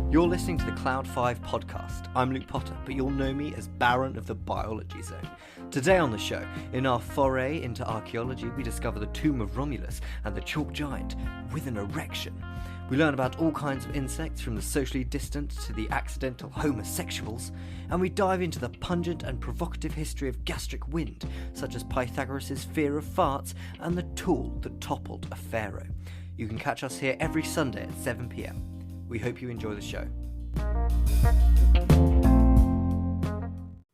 You're listening to the Cloud 5 podcast. I'm Luke Potter, but you'll know me as Baron of the Biology Zone. Today on the show, in our foray into archaeology, we discover the tomb of Romulus and the chalk giant with an erection. We learn about all kinds of insects, from the socially distant to the accidental homosexuals, and we dive into the pungent and provocative history of gastric wind, such as Pythagoras' fear of farts and the tool that toppled a pharaoh. You can catch us here every Sunday at 7 p.m. We hope you enjoy the show.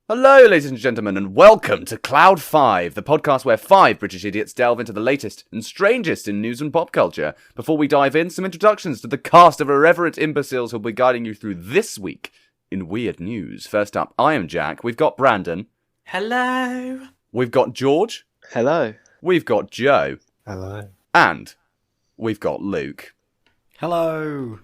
Hello, ladies and gentlemen, and welcome to Cloud 5, the podcast where 5 British idiots delve into the latest and strangest in news and pop culture. Before we dive in, some introductions to the cast of irreverent imbeciles who'll be guiding you through this week in weird news. First up, I am Jack. We've got Brandon. Hello. We've got George. Hello. We've got Joe. Hello. And we've got Luke. Hello.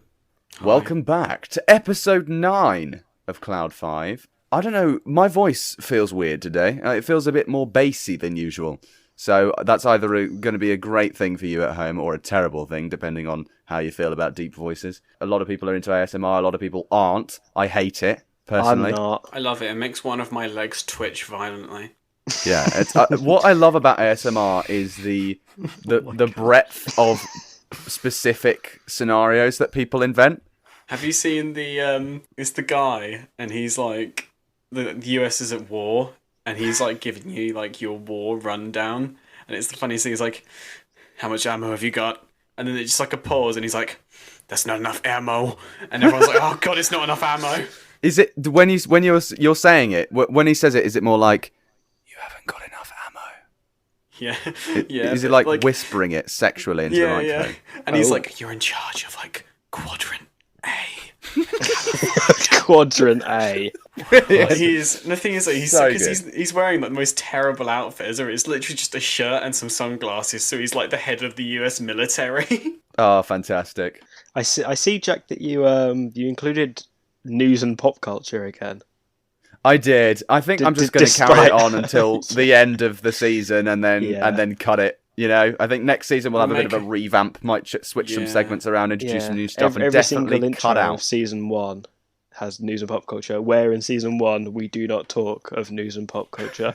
Welcome back to episode 9 of Cloud 5. I don't know, my voice feels weird today. It feels a bit more bassy than usual. So that's either going to be a great thing for you at home or a terrible thing, depending on how you feel about deep voices. A lot of people are into ASMR, a lot of people aren't. I hate it, personally. I'm not. I love it. It makes one of my legs twitch violently. Yeah, it's, what I love about ASMR is the breadth of specific scenarios that people invent. Have you seen it's the guy, and he's like, the US is at war, and he's like giving you like your war rundown, and it's the funniest thing. He's like, how much ammo have you got? And then it's just like a pause, and he's like, that's not enough ammo, and everyone's like, oh god, it's not enough ammo. Is it when you're saying it, when he says it, is it more like, you haven't got enough ammo? Yeah, yeah. Is it like whispering it sexually into the microphone? Yeah. And he's like, you're in charge of like quadrant A. Quadrant A. The thing is, he's wearing like the most terrible outfit. It's literally just a shirt and some sunglasses. So he's like the head of the US military. Oh, fantastic! I see, Jack, that you included news and pop culture again. I did. I think I'm just going to carry it on until the end of the season, and then cut it. You know, I think next season we'll have a bit of a revamp. Might switch some segments around, introduce some new stuff, and every definitely single cut out. of season 1 has news and pop culture. Where in season 1 we do not talk of news and pop culture.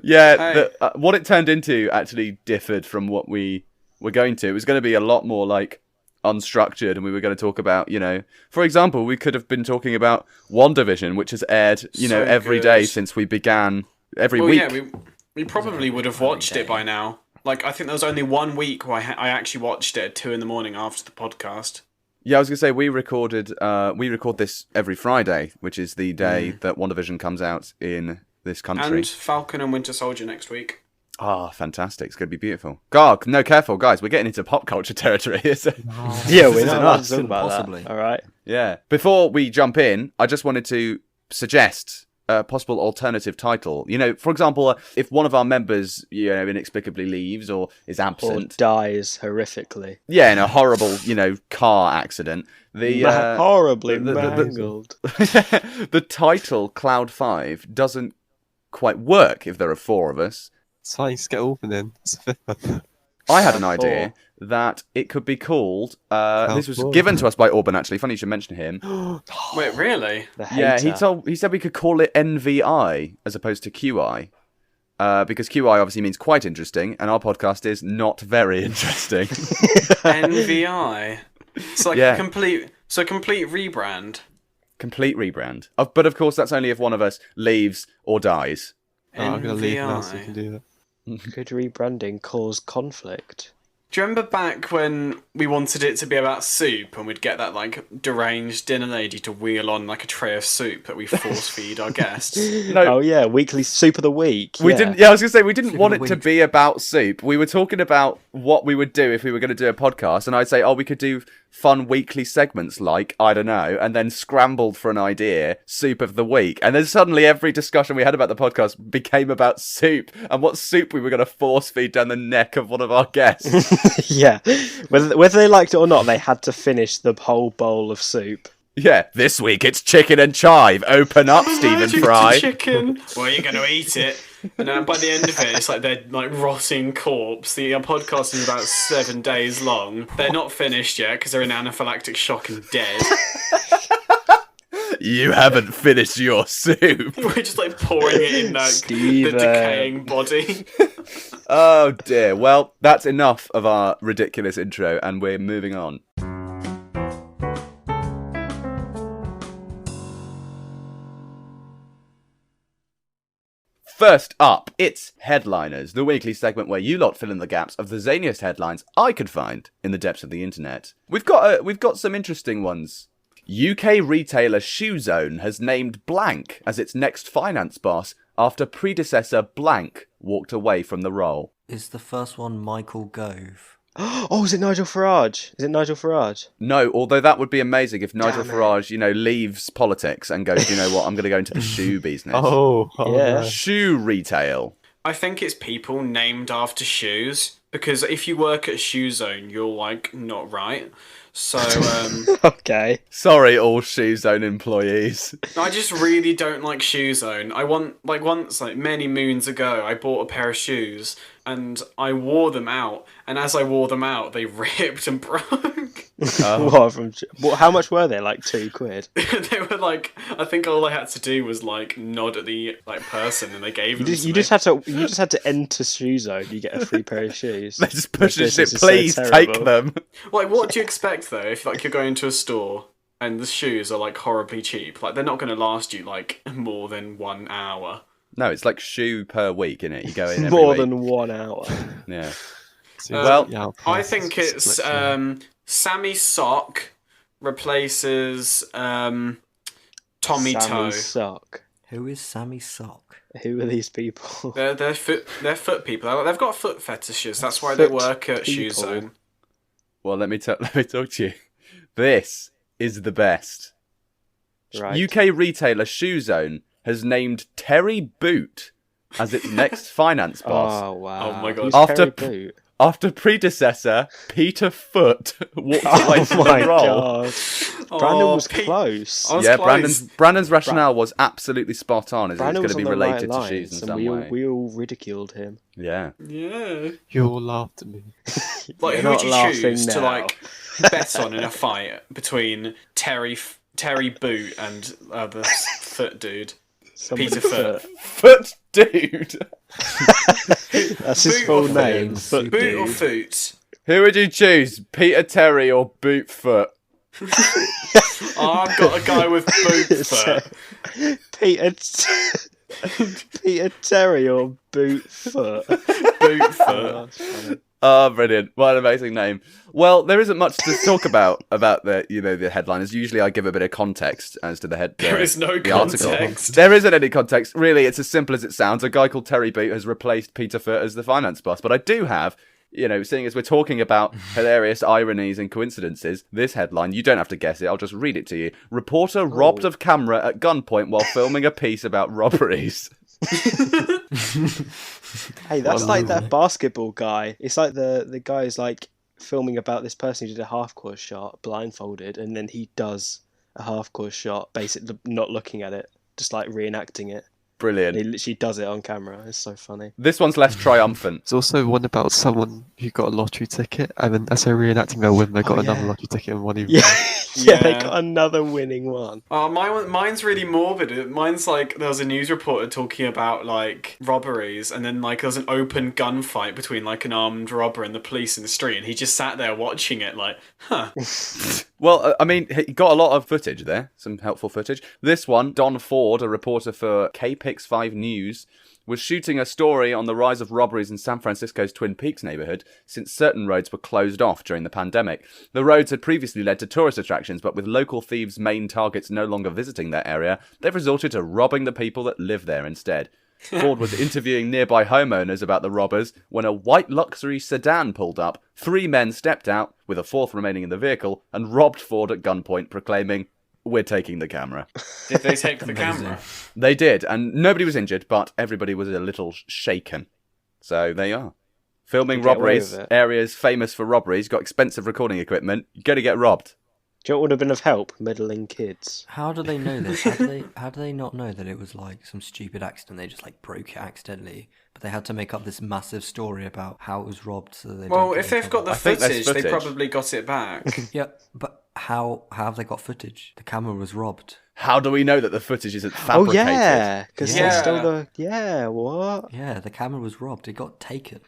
Yeah, what it turned into actually differed from what we were going to. It was going to be a lot more like unstructured, and we were going to talk about, you know, for example, we could have been talking about WandaVision, which has aired, every day since we began, every week. Yeah, we probably would have watched it by now. Like, I think there was only 1 week where I actually watched it at 2 a.m. after the podcast. Yeah, I was going to say, we record this every Friday, which is the day that WandaVision comes out in this country. And Falcon and Winter Soldier next week. Ah, fantastic. It's going to be beautiful. God, no, careful, guys. We're getting into pop culture territory here. So. Yeah, we're not allowed to talk about possibly. That. All right. Yeah. Before we jump in, I just wanted to suggest a possible alternative title. You know, for example, if one of our members, inexplicably leaves or is absent. Or dies horrifically. Yeah, in a horrible, car accident. Horribly mangled. The title, Cloud 5, doesn't quite work if there are 4 of us. It's fine, just get Orban in. I had an idea that it could be called... this was given to us by Orban, actually. Funny you should mention him. Wait, really? Yeah, he said we could call it NVI as opposed to QI. Because QI obviously means quite interesting, and our podcast is not very interesting. NVI? It's like a complete rebrand. Complete rebrand. But of course, that's only if one of us leaves or dies. I'm going to leave now so you can do that. Could rebranding cause conflict? Do you remember back when we wanted it to be about soup, and we'd get that like deranged dinner lady to wheel on like a tray of soup that we force feed our guests? No. Oh yeah, weekly soup of the week. We didn't. Yeah, I was going to say we didn't want it to be about soup. We were talking about what we would do if we were going to do a podcast, and I'd say, we could do fun weekly segments like, I don't know, and then scrambled for an idea, soup of the week. And then suddenly every discussion we had about the podcast became about soup and what soup we were going to force feed down the neck of one of our guests. Yeah. Whether they liked it or not, they had to finish the whole bowl of soup. Yeah, this week it's chicken and chive. Open up, Stephen Fry. Chicken. Well, you're going to eat it. And by the end of it, it's like they're like rotting corpse. The podcast is about 7 days long. They're not finished yet because they're in anaphylactic shock and dead. You haven't finished your soup. We're just like pouring it in the decaying body. Oh dear. Well, that's enough of our ridiculous intro, and we're moving on. First up, it's Headliners, the weekly segment where you lot fill in the gaps of the zaniest headlines I could find in the depths of the internet. We've got some interesting ones. UK retailer Shoe Zone has named blank as its next finance boss after predecessor blank walked away from the role. Is the first one Michael Gove? Oh, is it Nigel Farage? No, although that would be amazing if Nigel Farage, leaves politics and goes, you know what, I'm going to go into the shoe business. Oh, yeah. No. Shoe retail. I think it's people named after shoes, because if you work at Shoe Zone, you're like not right. So, Okay. Sorry, all Shoe Zone employees. I just really don't like Shoe Zone. Once, many moons ago, I bought a pair of shoes and I wore them out. And as I wore them out, they ripped and broke. How much were they? Like £2? They were like, I think all I had to do was like nod at the person, and they gave them. You just had to enter Shoe Zone. You get a free pair of shoes. They just push This it, is please so take terrible. them. Like, what do you expect though? If like you're going to a store and the shoes are like horribly cheap, like they're not going to last you like more than 1 hour. No, it's like shoe per week, innit? You go in every More week. than 1 hour. Yeah. Well, I think it's Sammy Sock replaces Tommy Sammy Toe. Sock. Who is Sammy Sock? Who are these people? They're foot people. They've got foot fetishes. That's why they Foot work at Shoe people. Zone. Well, let me talk to you. This is the best. Right. UK retailer Shoe Zone has named Terry Boot as its next finance boss. Oh wow! Oh my God. Who's After- Terry Boot? After predecessor Peter Foot walked away Oh from my the role. god! Brandon was Pete- close. I was Yeah, close. Brandon's rationale was absolutely spot on, as Brandon it's was going on to be the related right to shoes lines, in and some way. we all ridiculed him. Yeah. Yeah. You all laughed at me. Like, You're who would not you laughing choose to now. like bet on in a fight between Terry Boot and the Foot dude? Somebody Peter Foot. Foot dude! That's his Boot full or name. Foot? Foot Boot or dude. Foot? Who would you choose, Peter Terry or Boot Foot? Oh, I've got a guy with Boot Foot. Peter Terry or Boot Foot. Boot Foot. Oh, that's funny. Oh, brilliant. What an amazing name. Well, there isn't much to talk about the headliners. Usually I give a bit of context as to There is no the article. context. There isn't any context. Really, it's as simple as it sounds. A guy called Terry Boot has replaced Peter Foot as the finance boss. But I do have, seeing as we're talking about hilarious ironies and coincidences, this headline, you don't have to guess it, I'll just read it to you. Reporter robbed of camera at gunpoint while filming a piece about robberies. Hey, that's like that basketball guy. It's like the guy is like filming about this person who did a half-court shot blindfolded, and then he does a half-court shot, basically not looking at it, just like reenacting it. Brilliant. He literally does it on camera. It's so funny. This one's less triumphant. There's also one about someone who got a lottery ticket, and then as they're reenacting their win, they got another lottery ticket and one even. Yeah, they Yeah. got another winning one. Oh, mine's really morbid. Mine's like there was a news reporter talking about like robberies, and then like there was an open gunfight between like an armed robber and the police in the street, and he just sat there watching it like, huh. Well, I mean, he got a lot of footage there, some helpful footage. This one, Don Ford, a reporter for KPIX5 News, was shooting a story on the rise of robberies in San Francisco's Twin Peaks neighborhood since certain roads were closed off during the pandemic. The roads had previously led to tourist attractions, but with local thieves' main targets no longer visiting that area, they've resorted to robbing the people that live there instead. Ford was interviewing nearby homeowners about the robbers when a white luxury sedan pulled up. 3 men stepped out, with a 4th remaining in the vehicle, and robbed Ford at gunpoint, proclaiming, "We're taking the camera." Did they take the camera? They did, and nobody was injured, but everybody was a little shaken. So there you are. Filming You get away robberies, with it. areas famous for robberies, got expensive recording equipment, you're going to get robbed. Do you know what would have been of help? Meddling kids. How do they know this? How do they not know that it was like some stupid accident? They just like broke it accidentally, but they had to make up this massive story about how it was robbed. So they Well, don't if they've got the footage, they probably got it back. yeah, but how have they got footage? The camera was robbed. How do we know that the footage isn't fabricated? Oh yeah, because Yeah. there's still the what? Yeah, the camera was robbed. It got taken.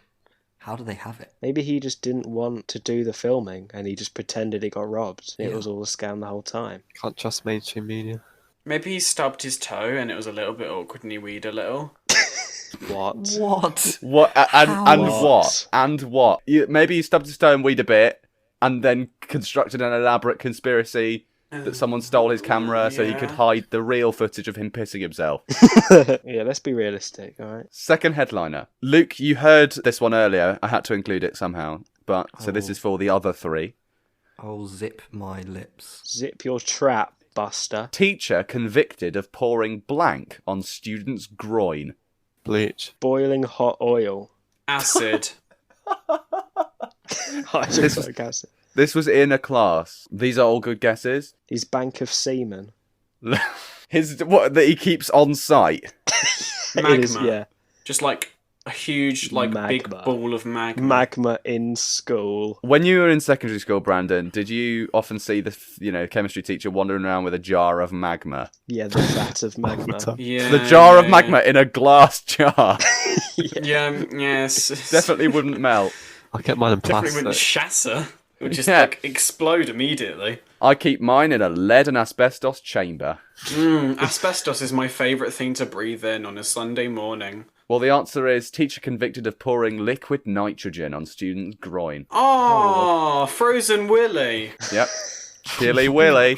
How do they have it? Maybe he just didn't want to do the filming, and he just pretended it got robbed. It was all a scam the whole time. Can't trust mainstream media. Maybe he stubbed his toe and it was a little bit awkward and he weed a little. What? What? What and What? what and what? Maybe he stubbed his toe and weed a bit, and then constructed an elaborate conspiracy that someone stole his camera so he could hide the real footage of him pissing himself. Yeah, let's be realistic, alright? Second headliner. Luke, you heard this one earlier. I had to include it somehow. But so this is for the other three. I'll zip my lips. Zip your trap, Buster. Teacher convicted of pouring blank on student's groin. Bleach. Boiling hot oil. Acid. Hydrochloric acid. This was in a class. These are all good guesses. His bank of semen. What that he keeps on site. Magma. It is, yeah. Just like a huge, like, big Magma. ball of magma. Magma in school. When you were in secondary school, Brandon, did you often see the chemistry teacher wandering around with a jar of magma? Yeah, the vat of magma. Yeah, The jar of yeah, magma in a glass jar. Yeah, yes. Definitely wouldn't melt. I'll get mine in Definitely wouldn't plastic. shatter. It would just, Yeah. like, explode immediately. I keep mine in a lead and asbestos chamber. Asbestos is my favourite thing to breathe in on a Sunday morning. Well, the answer is teacher convicted of pouring liquid nitrogen on student's groin. Oh, Frozen Willy. Yep. Chilly Willy.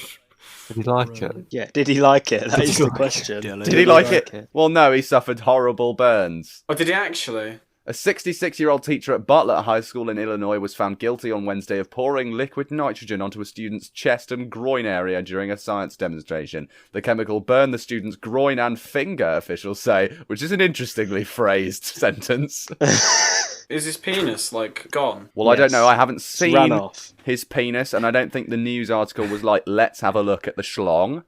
Did he like it? Yeah, did he like it? That Did is he the like question. it, Dylan? Did he like it? Well, no, he suffered horrible burns. Oh, did he actually? A 66-year-old teacher at Bartlett High School in Illinois was found guilty on Wednesday of pouring liquid nitrogen onto a student's chest and groin area during a science demonstration. The chemical burned the student's groin and finger, officials say, which is an interestingly phrased sentence. Is his penis, like, gone? Well, I don't Yes. know. I haven't It's run seen off. his penis, and I don't think the news article was like, let's have a look at the schlong.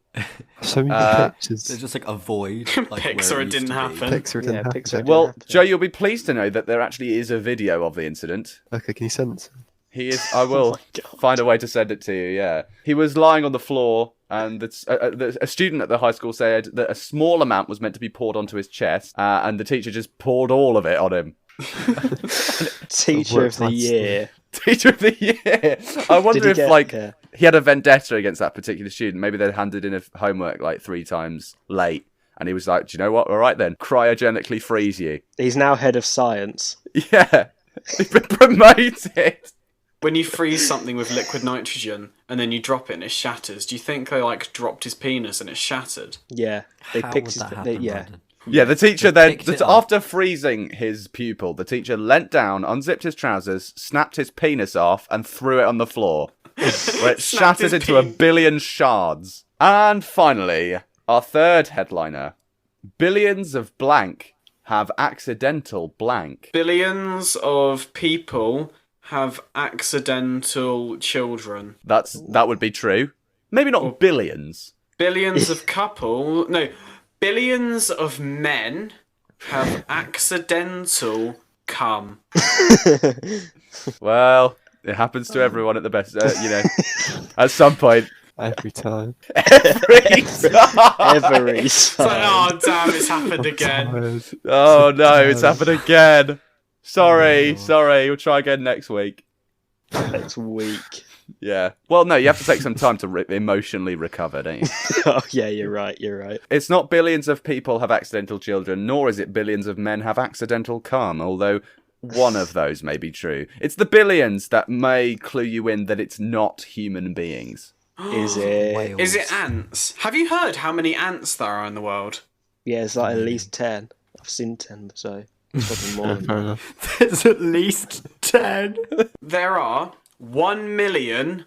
Show me the There's pictures. just like a void. Like, Pixar, where it used didn't to be. happen. Pixar didn't Yeah, happen. Pixar didn't Well, happen. Joe, you'll be pleased to know that there actually is a video of the incident. Okay, can you send it to me? He is. I will my God. find a way to send it to you. Yeah, he was lying on the floor, and a student at the high school said that a small amount was meant to be poured onto his chest, and the teacher just poured all of it on him. Teacher of the year. Teacher of the year. I wonder Did he if get- like yeah. he had a vendetta against that particular student. Maybe they'd handed in a homework like 3 times late, and he was like, "Do you know what? All right then, cryogenically freeze you." He's now head of science. Yeah, he's been promoted. When you freeze something with liquid nitrogen and then you drop it and it shatters, do you think they, like, dropped his penis and it shattered? Yeah, they How picked would his. that happen, Yeah, Brandon? Yeah, the teacher Just then, picked it up. after freezing his pupil, the teacher leant down, unzipped his trousers, snapped his penis off, and threw it on the floor, where it Snapped shattered his into a peen- billion shards. And finally, our third headliner. Billions of blank have accidental blank. Billions of people have accidental children. That would be true. Maybe not billions. Billions of billions of men have accidental cum. Well, it happens to everyone at the best, at some point. Every time. Every time. every It's like, oh damn, it's happened again. Tired. Oh no, it's happened again. Sorry. We'll try again next week. next week. Yeah. Well, no, you have to take some time to emotionally recover, don't you? Oh yeah, you're right. It's not billions of people have accidental children, nor is it billions of men have accidental cum, although one of those may be true. It's the billions that may clue you in that it's not human beings. Is it? Whales. Is it ants? Have you heard how many ants there are in the world? Yeah, it's like at least 10. I've seen 10, so it's probably more than Fair that. enough. There's at least 10. There are 1 million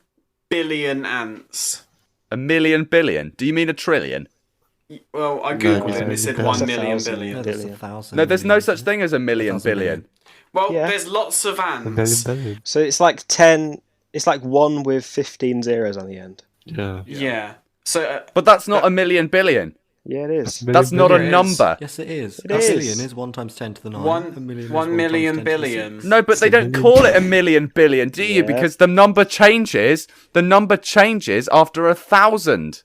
billion ants. A million billion? Do you mean a trillion? Well, I googled it and it no, said no, 1 no. million Thousand. billion. No, there's Billion. 1,000. No, there's no such thing as a million 1,000 billion. Well, Yeah. there's lots of A million ants. billion. So it's like 10. It's like 1 with 15 zeros on the end. Yeah. Yeah. So But that's not a million billion. Yeah, it is. That's not a billion. number. Yes, it is. It A is. billion is 1 times 10 to the 9. A million is 1 1 million times 10 to the billion. 6. No, but they don't call it a million billion, do you? Yeah. Because the number changes. The number changes after 1,000.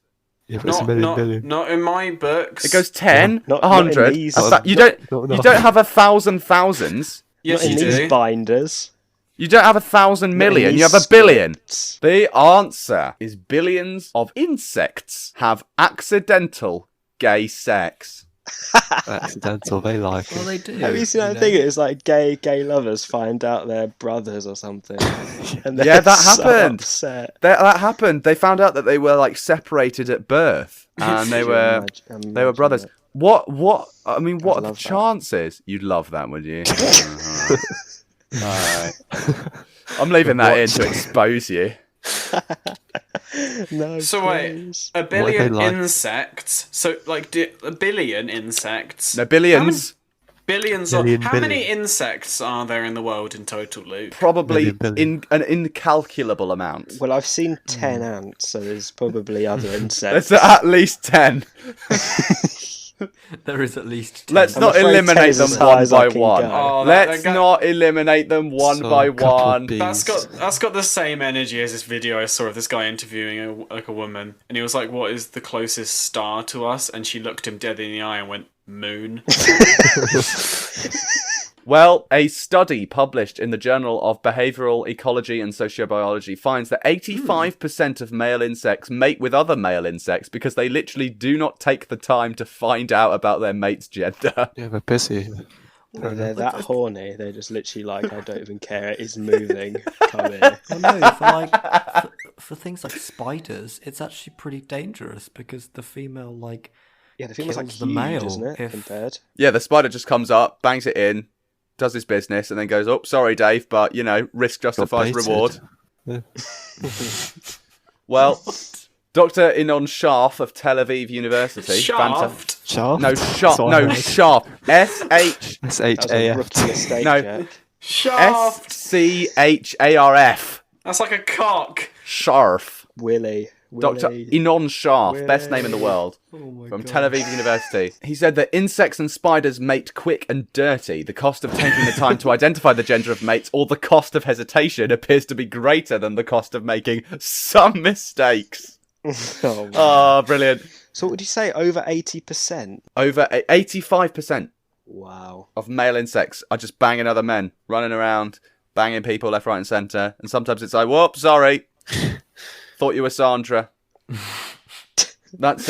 Yeah, but it's a million billion. Not in my books. It goes 10, Not- 100. not in these- You don't. not You enough. don't have 1,000 thousands. Yes, Not in you these do. binders. You don't have 1,000 million. You have a billion. The answer is billions of insects have accidental gay sex. Accidental, they like Well, it. they do. Have you seen that know. thing? It's like gay lovers find out they're brothers or something. And they're Yeah, that so happened. upset. That happened. They found out that they were like separated at birth, and they were brothers. Imagine What? I mean, what are the love that. chances? You'd love that, would you? Alright. I'm leaving that in to expose you. No, So wait, please. a What do they billion like? insects. So like a billion insects. No, billions. Billions Billion, of how many billion. insects are there in the world in total, Luke? Probably Billion. an incalculable amount. Well, I've seen 10 ants, so there's probably other insects. There's at least 10. There is at least 10. Let's I'm not afraid eliminate 10 is them as high one as I by can one. go. Oh, Let's that- not eliminate them one So, by a couple of one. bees. That's got the same energy as this video I saw of this guy interviewing a woman, and he was like, "What is the closest star to us?" And she looked him dead in the eye and went, "Moon." Well, a study published in the Journal of Behavioral Ecology and Sociobiology finds that 85% of male insects mate with other male insects because they literally do not take the time to find out about their mate's gender. Yeah, they're busy. They're that horny. They're just literally like, I don't even care. It is moving. Come here. Well, no, for things like spiders, it's actually pretty dangerous because the female, like, Yeah, the female's like kills the huge, male isn't it? if- Compared. Yeah, the spider just comes up, bangs it in, does his business, and then goes, "Oh, sorry, Dave, but, risk justifies baited. reward." Yeah. Well, Dr. Inon Sharf of Tel Aviv University. Shaft. Shaft? No, Sharp. Sorry. No, Sharp. S-H... That was a S-H-A-F. rookie mistake, No. Jack. Shaft. S-C-H-A-R-F. That's like a cock. Sharf. Willy. Dr. Inon Sharf, best name in the world, from Tel Aviv University. He said that insects and spiders mate quick and dirty. The cost of taking the time to identify the gender of mates or the cost of hesitation appears to be greater than the cost of making some mistakes. Oh, wow. Oh, brilliant. So what would you say? Over 80%? Over 85% Wow. of male insects are just banging other men, running around, banging people left, right and centre. And sometimes it's like, whoop, sorry. Thought you were Sandra. That's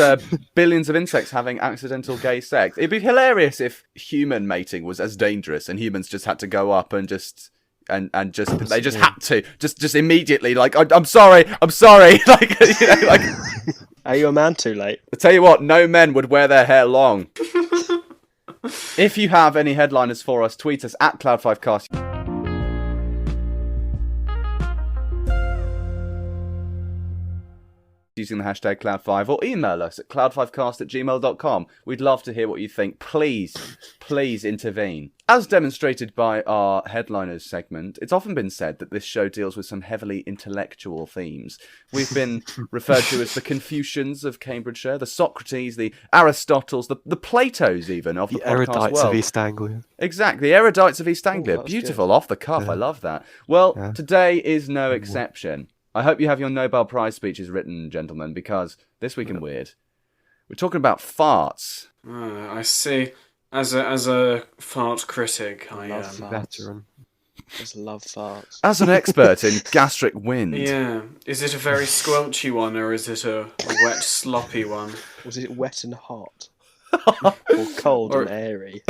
billions of insects having accidental gay sex. It'd be hilarious if human mating was as dangerous and humans just had to go up and just had to just immediately like I'm sorry like like Are you a man too late? I tell you what, no men would wear their hair long. If you have any headliners for us, tweet us at Cloud5Cast. Using the hashtag Cloud5 or email us at cloud5cast@gmail.com. We'd love to hear what you think. Please intervene. As demonstrated by our headliners segment, it's often been said that this show deals with some heavily intellectual themes. We've been referred to as the Confucians of Cambridgeshire, the Socrates, the Aristotles, the Platos even of the podcast Erudites world. of East Anglia. Exactly, the erudites of East Anglia. that was Beautiful, off the cuff. I love that. Well, today is no exception. I hope you have your Nobel Prize speeches written, gentlemen, because this week in Weird, we're talking about farts. I see. As a fart critic, I Love farts. Veteran. Just love farts. As an expert in gastric wind, Yeah. Is it a very squelchy one or is it a wet, sloppy one? Was it wet and hot? Or cold Or- and airy?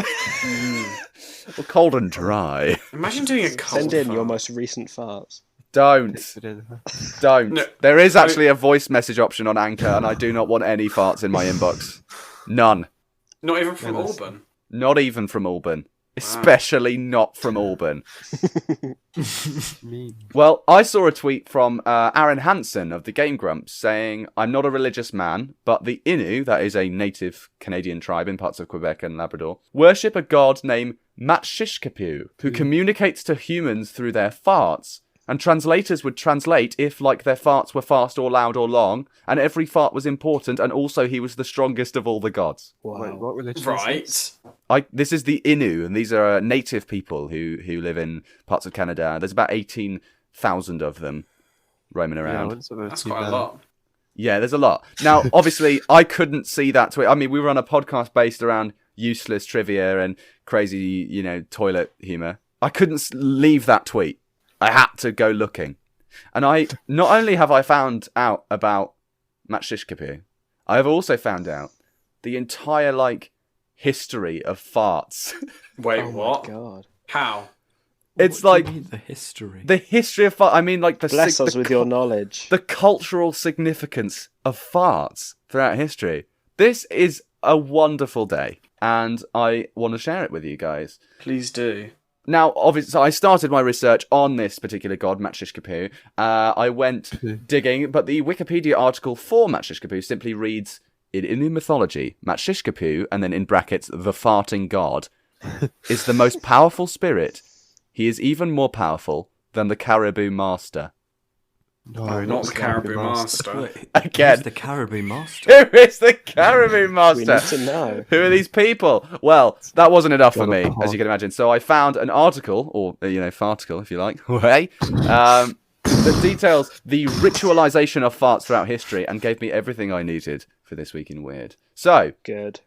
or cold and dry. Imagine doing a cold Send in fart. your most recent farts. Don't. Don't. No. There is actually a voice message option on Anchor, and I do not want any farts in my inbox. None. Not even from Auburn. Not even from Auburn. Especially not from Auburn. Mean. Well, I saw a tweet from Aaron Hansen of the Game Grumps saying, "I'm not a religious man, but the Innu, that is a native Canadian tribe in parts of Quebec and Labrador, worship a god named Matshishkapu, who communicates to humans through their farts And translators would translate if, like, their farts were fast or loud or long, and every fart was important, and also he was the strongest of all the gods. Wow. Wait, what religion is Right. this? This is the Innu, and these are native people who live in parts of Canada. There's about 18,000 of them roaming Yeah, I around. wouldn't suppose That's you quite a know. lot. Yeah, there's a lot. Now, obviously, I couldn't see that tweet. I mean, we were on a podcast based around useless trivia and crazy, toilet humour. I couldn't leave that tweet. I had to go looking. And not only have I found out about Matshishkapu, I have also found out the entire, history of farts. Wait, Oh what? my god. How? It's What do you like mean, the history. the history of farts. I mean, like Bless us with your knowledge. the cultural significance of farts throughout history. This is a wonderful day, and I want to share it with you guys. Please do. Now, obviously, I started my research on this particular god, Matshishkapu. I went digging, but the Wikipedia article for Matshishkapu simply reads, in Innu mythology, Matshishkapu, and then in brackets, the farting god, is the most powerful spirit. He is even more powerful than the caribou master. No, Not the caribou master. Wait, Again. who's the caribou master? Who is the caribou We master? need to know. Who are these people? Well, that wasn't enough for Got a me, pot. as you can imagine. So I found an article, or, farticle, if you like, way, that details the ritualization of farts throughout history and gave me everything I needed for This Week in Weird. So, Good.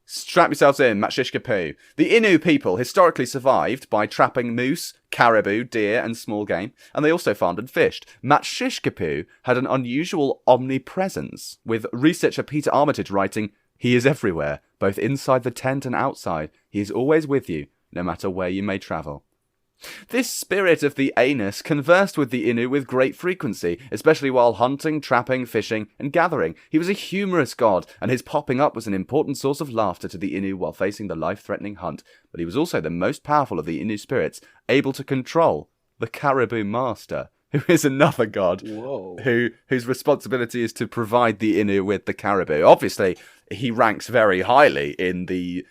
strap yourselves in, Matshishkapu. The Innu people historically survived by trapping moose, caribou, deer, and small game, and they also farmed and fished. Matshishkapu had an unusual omnipresence, with researcher Peter Armitage writing, "He is everywhere, both inside the tent and outside. He is always with you, no matter where you may travel." This spirit of the anus conversed with the Innu with great frequency, especially while hunting, trapping, fishing, and gathering. He was a humorous god, and his popping up was an important source of laughter to the Innu while facing the life-threatening hunt. But he was also the most powerful of the Innu spirits, able to control the caribou master, who is another god Whoa. whose responsibility is to provide the Innu with the caribou. Obviously, he ranks very highly in the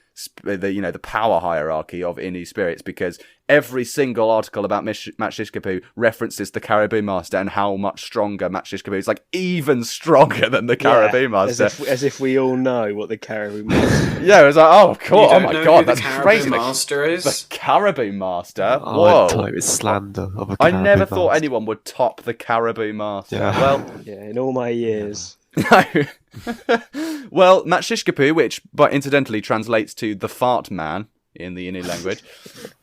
power hierarchy of Innu spirits, because every single article about Matshishkapu references the caribou master and how much stronger Matshishkapu is, like even stronger than the caribou master. As if we all know what the caribou master is. Yeah, it was like, oh, cool, You oh don't my know god, who that's the caribou crazy. master is? The caribou master? Oh, Whoa. I thought it was slander of a I caribou never thought master. anyone would top the caribou master. Yeah. Well, Yeah, in all my years. no. Well, Matshishkapu, which but incidentally translates to the fart man in the Innu language,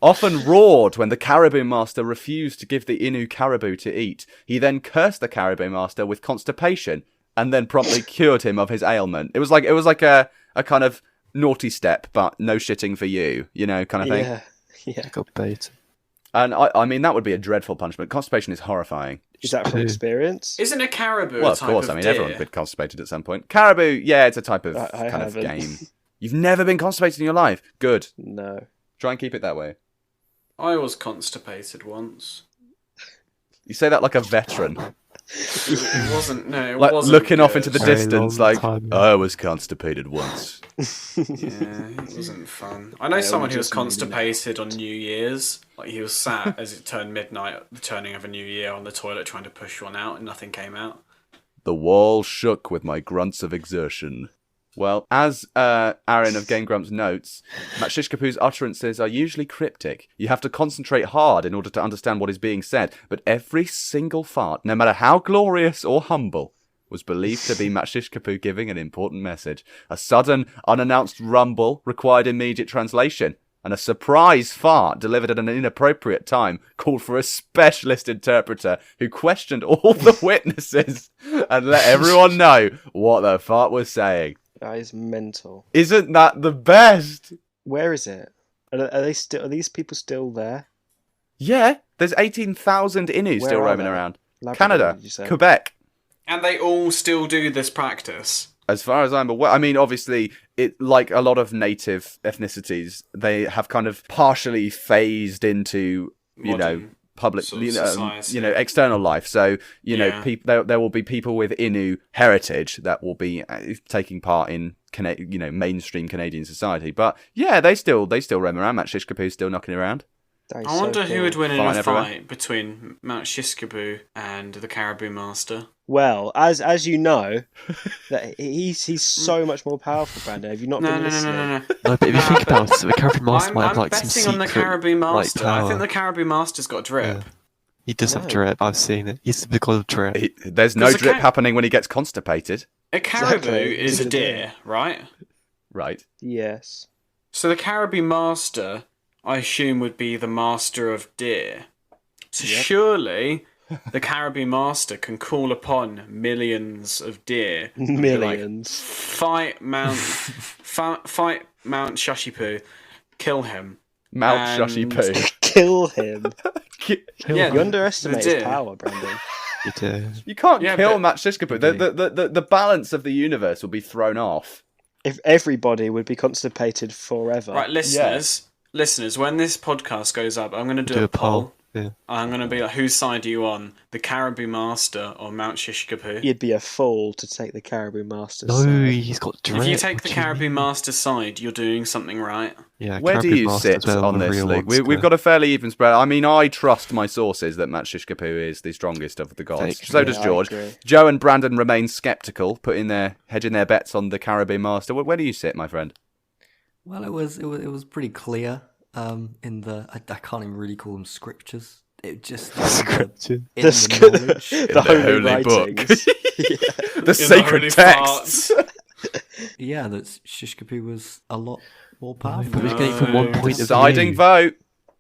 often roared when the caribou master refused to give the Innu caribou to eat. He then cursed the caribou master with constipation and then promptly cured him of his ailment. It was like a kind of naughty step, but no shitting for you, kind of thing. Yeah. Got baited. And I mean, that would be a dreadful punishment. Constipation is horrifying. Is that from experience? Isn't a caribou Well, a of type course. of I mean, deer? everyone's been constipated at some point. Caribou, yeah, it's a type of I kind of haven't. game. You've never been constipated in your life. Good. No. Try and keep it that way. I was constipated once. You say that like a veteran, It wasn't. No, it like wasn't looking off good. into the Very distance. long Like time ago. I was constipated once. Yeah, it wasn't fun. I know Yeah, someone we who was just really constipated on New Year's. Like he was sat as it turned midnight, the turning of a new year, on the toilet trying to push one out, and nothing came out. The wall shook with my grunts of exertion. Well, as Aaron of Game Grumps notes, Matshishkapu's utterances are usually cryptic. You have to concentrate hard in order to understand what is being said, but every single fart, no matter how glorious or humble, was believed to be Matshishkapu giving an important message. A sudden, unannounced rumble required immediate translation, and a surprise fart delivered at an inappropriate time called for a specialist interpreter who questioned all the witnesses and let everyone know what the fart was saying. That is mental. Isn't that the best? Where is it? Are they still? Are these people still there? Yeah, there's 18,000 Innu Where still are roaming they? around. Labrador, Canada, did you say? Quebec. And they all still do this practice. As far as I'm aware, I mean, obviously, it like a lot of native ethnicities, they have kind of partially phased into, Modern public, sort of society. external life. So, Yeah. there will be people with Innu heritage that will be taking part in, mainstream Canadian society. But yeah, they still roam around. Matshishkapu's still knocking around. That is I wonder so who would cool. win in Flying a everywhere. fight between Mount Shiskaboo and the Caribou Master. Well, as you know, that he's so much more powerful, Brandon. Have you not No, been no, no, listening? no, no, no. No, but if you think about it, the Caribou Master might have I'm like some betting secret on the Caribou Master. like, I power. think the Caribou Master's got drip. Yeah. He does have No. drip. I've seen it. He's the god of drip. There's no 'Cause the drip cat- happening when he gets constipated. A caribou Exactly. is a He's a deer. deer, right? Right. Yes. So the Caribou Master, I assume, would be the master of deer. So Yep. surely the Caribou Master can call upon millions of deer. and be like, Millions. fight Mount Shushipu, kill him. Mount And- Shushy Poo. Kill him. Yeah, You underestimate the his deer. power, Brandon. You do. You can't Yeah, kill but- Mount Shishkapoo. The balance of the universe will be thrown off. If everybody would be constipated forever. Right, listeners, when this podcast goes up, I'm going to do a poll. Yeah. I'm going to be like, whose side are you on? The Caribou Master or Mount Shishkapoo? You'd be a fool to take the Caribou Master's No, side. he's got drip. If you take What the do you Caribou mean? Master's side, you're doing something right. Yeah, Where do Caribou you Master's sit where on the this, real Luke? ones We've go. got a fairly even spread. I mean, I trust my sources that Mount Shishkapoo is the strongest of the gods. Fake. So does Yeah, I George. agree. Joe and Brandon remain sceptical, hedging their bets on the Caribou Master. Where do you sit, my friend? Well, it was pretty clear in the I can't even really call them scriptures. It just Scripture. in The, the knowledge. the holy writings. The sacred holy texts. Yeah, that Shishkapoo was a lot more But powerful. we're getting from one point of Deciding view. vote.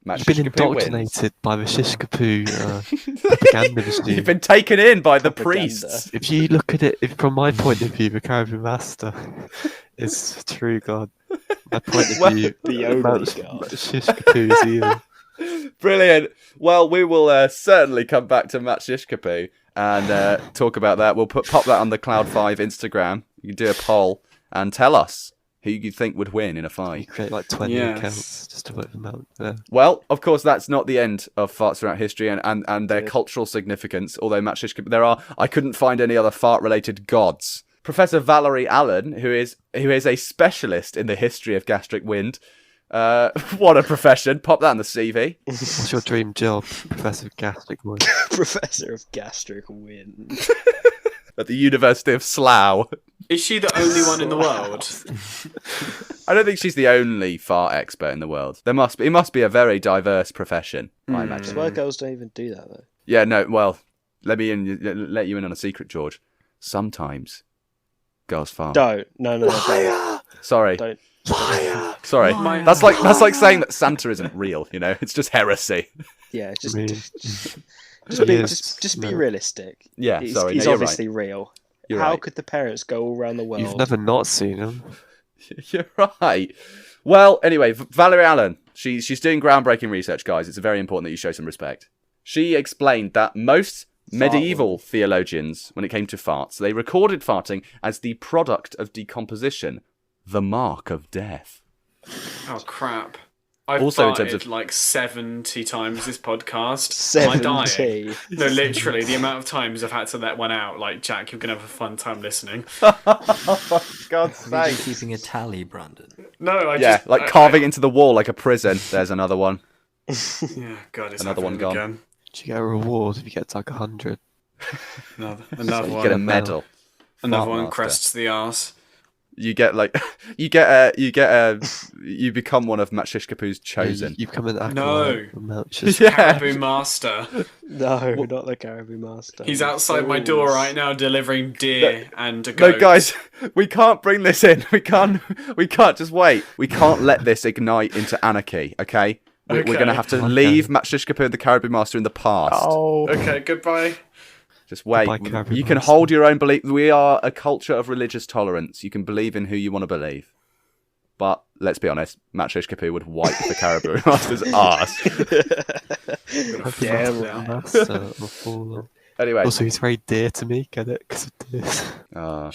Mount You've been Shishkapoo wins. indoctrinated by the Shishkapoo propaganda machine. You've been taken in by the Propaganda. priests. If you look at it from my point of view, the Caribou Master is true God. My point of view, the only Mount God. Shishkapoo is evil. Brilliant. Well, we will certainly come back to Mount Shishkapoo and talk about that. We'll pop that on the Cloud5 Instagram. You can do a poll and tell us who you think would win in a You fight. create like 20 Yes. accounts just to vote them out. Yeah. Well, of course, that's not the end of farts throughout history and their cultural significance. Although Mount Shishkapoo, I couldn't find any other fart-related gods. Professor Valerie Allen, who is a specialist in the history of gastric wind. What a profession! Pop that on the CV. What's your dream job, Professor of Gastric Wood? Professor of Gastric Wind. At the University of Slough. Is she the only one in the world? I don't think she's the only fart expert in the world. It must be a very diverse profession, I imagine. That's why girls don't even do that, though. Yeah, no, well, let you in on a secret, George. Sometimes girls fart. Don't. No, don't. Sorry. Don't. Sorry. Liar. That's like saying that Santa isn't real, you know? It's just heresy. Yeah, just, I mean, just be no. realistic. Yeah, He's, sorry. he's no, you're obviously real. You're How right. could the parents go all around the world? You've never not seen him. You're right. Well, anyway, Valerie Allen, she's doing groundbreaking research, guys. It's very important that you show some respect. She explained that most medieval theologians, when it came to farts, they recorded farting as the product of decomposition, the mark of death. Oh crap! I've Also in farted terms of- like 70 times this podcast. Am I dying? 70. No, literally, the amount of times I've had to let one out. Like, Jack, you're gonna have a fun time listening. God's Are you keeping a tally, Brandon? No, I Yeah, just like carving into the wall like a prison. There's another one. Yeah, God, it's Another one happening gone. again. Do you get a reward if you get to like 100? Another You one. get a medal. Another Fart one master. crests the arse. You get you become one of Matt Shishkapoo's chosen. You become an acolyte No. of Mount Shishkapoo. Yeah. Caribou Master. No, not the Caribou Master. He's outside my door right now delivering deer and a No, goat. guys, we can't bring this in. We can't just wait. We can't let this ignite into anarchy, okay? We're Okay. going to have to leave Matt Shishkapoo and the Caribou Master in the past. Oh. Okay, goodbye. Just wait. Goodbye, Caribou You can Master. hold your own belief. We are a culture of religious tolerance. You can believe in who you want to believe. But let's be honest, Matt Shishkapoo would wipe the Caribou Master's ass. Damn right. Master will fall off. Anyway, Also, he's very dear to me, get it? Because of this.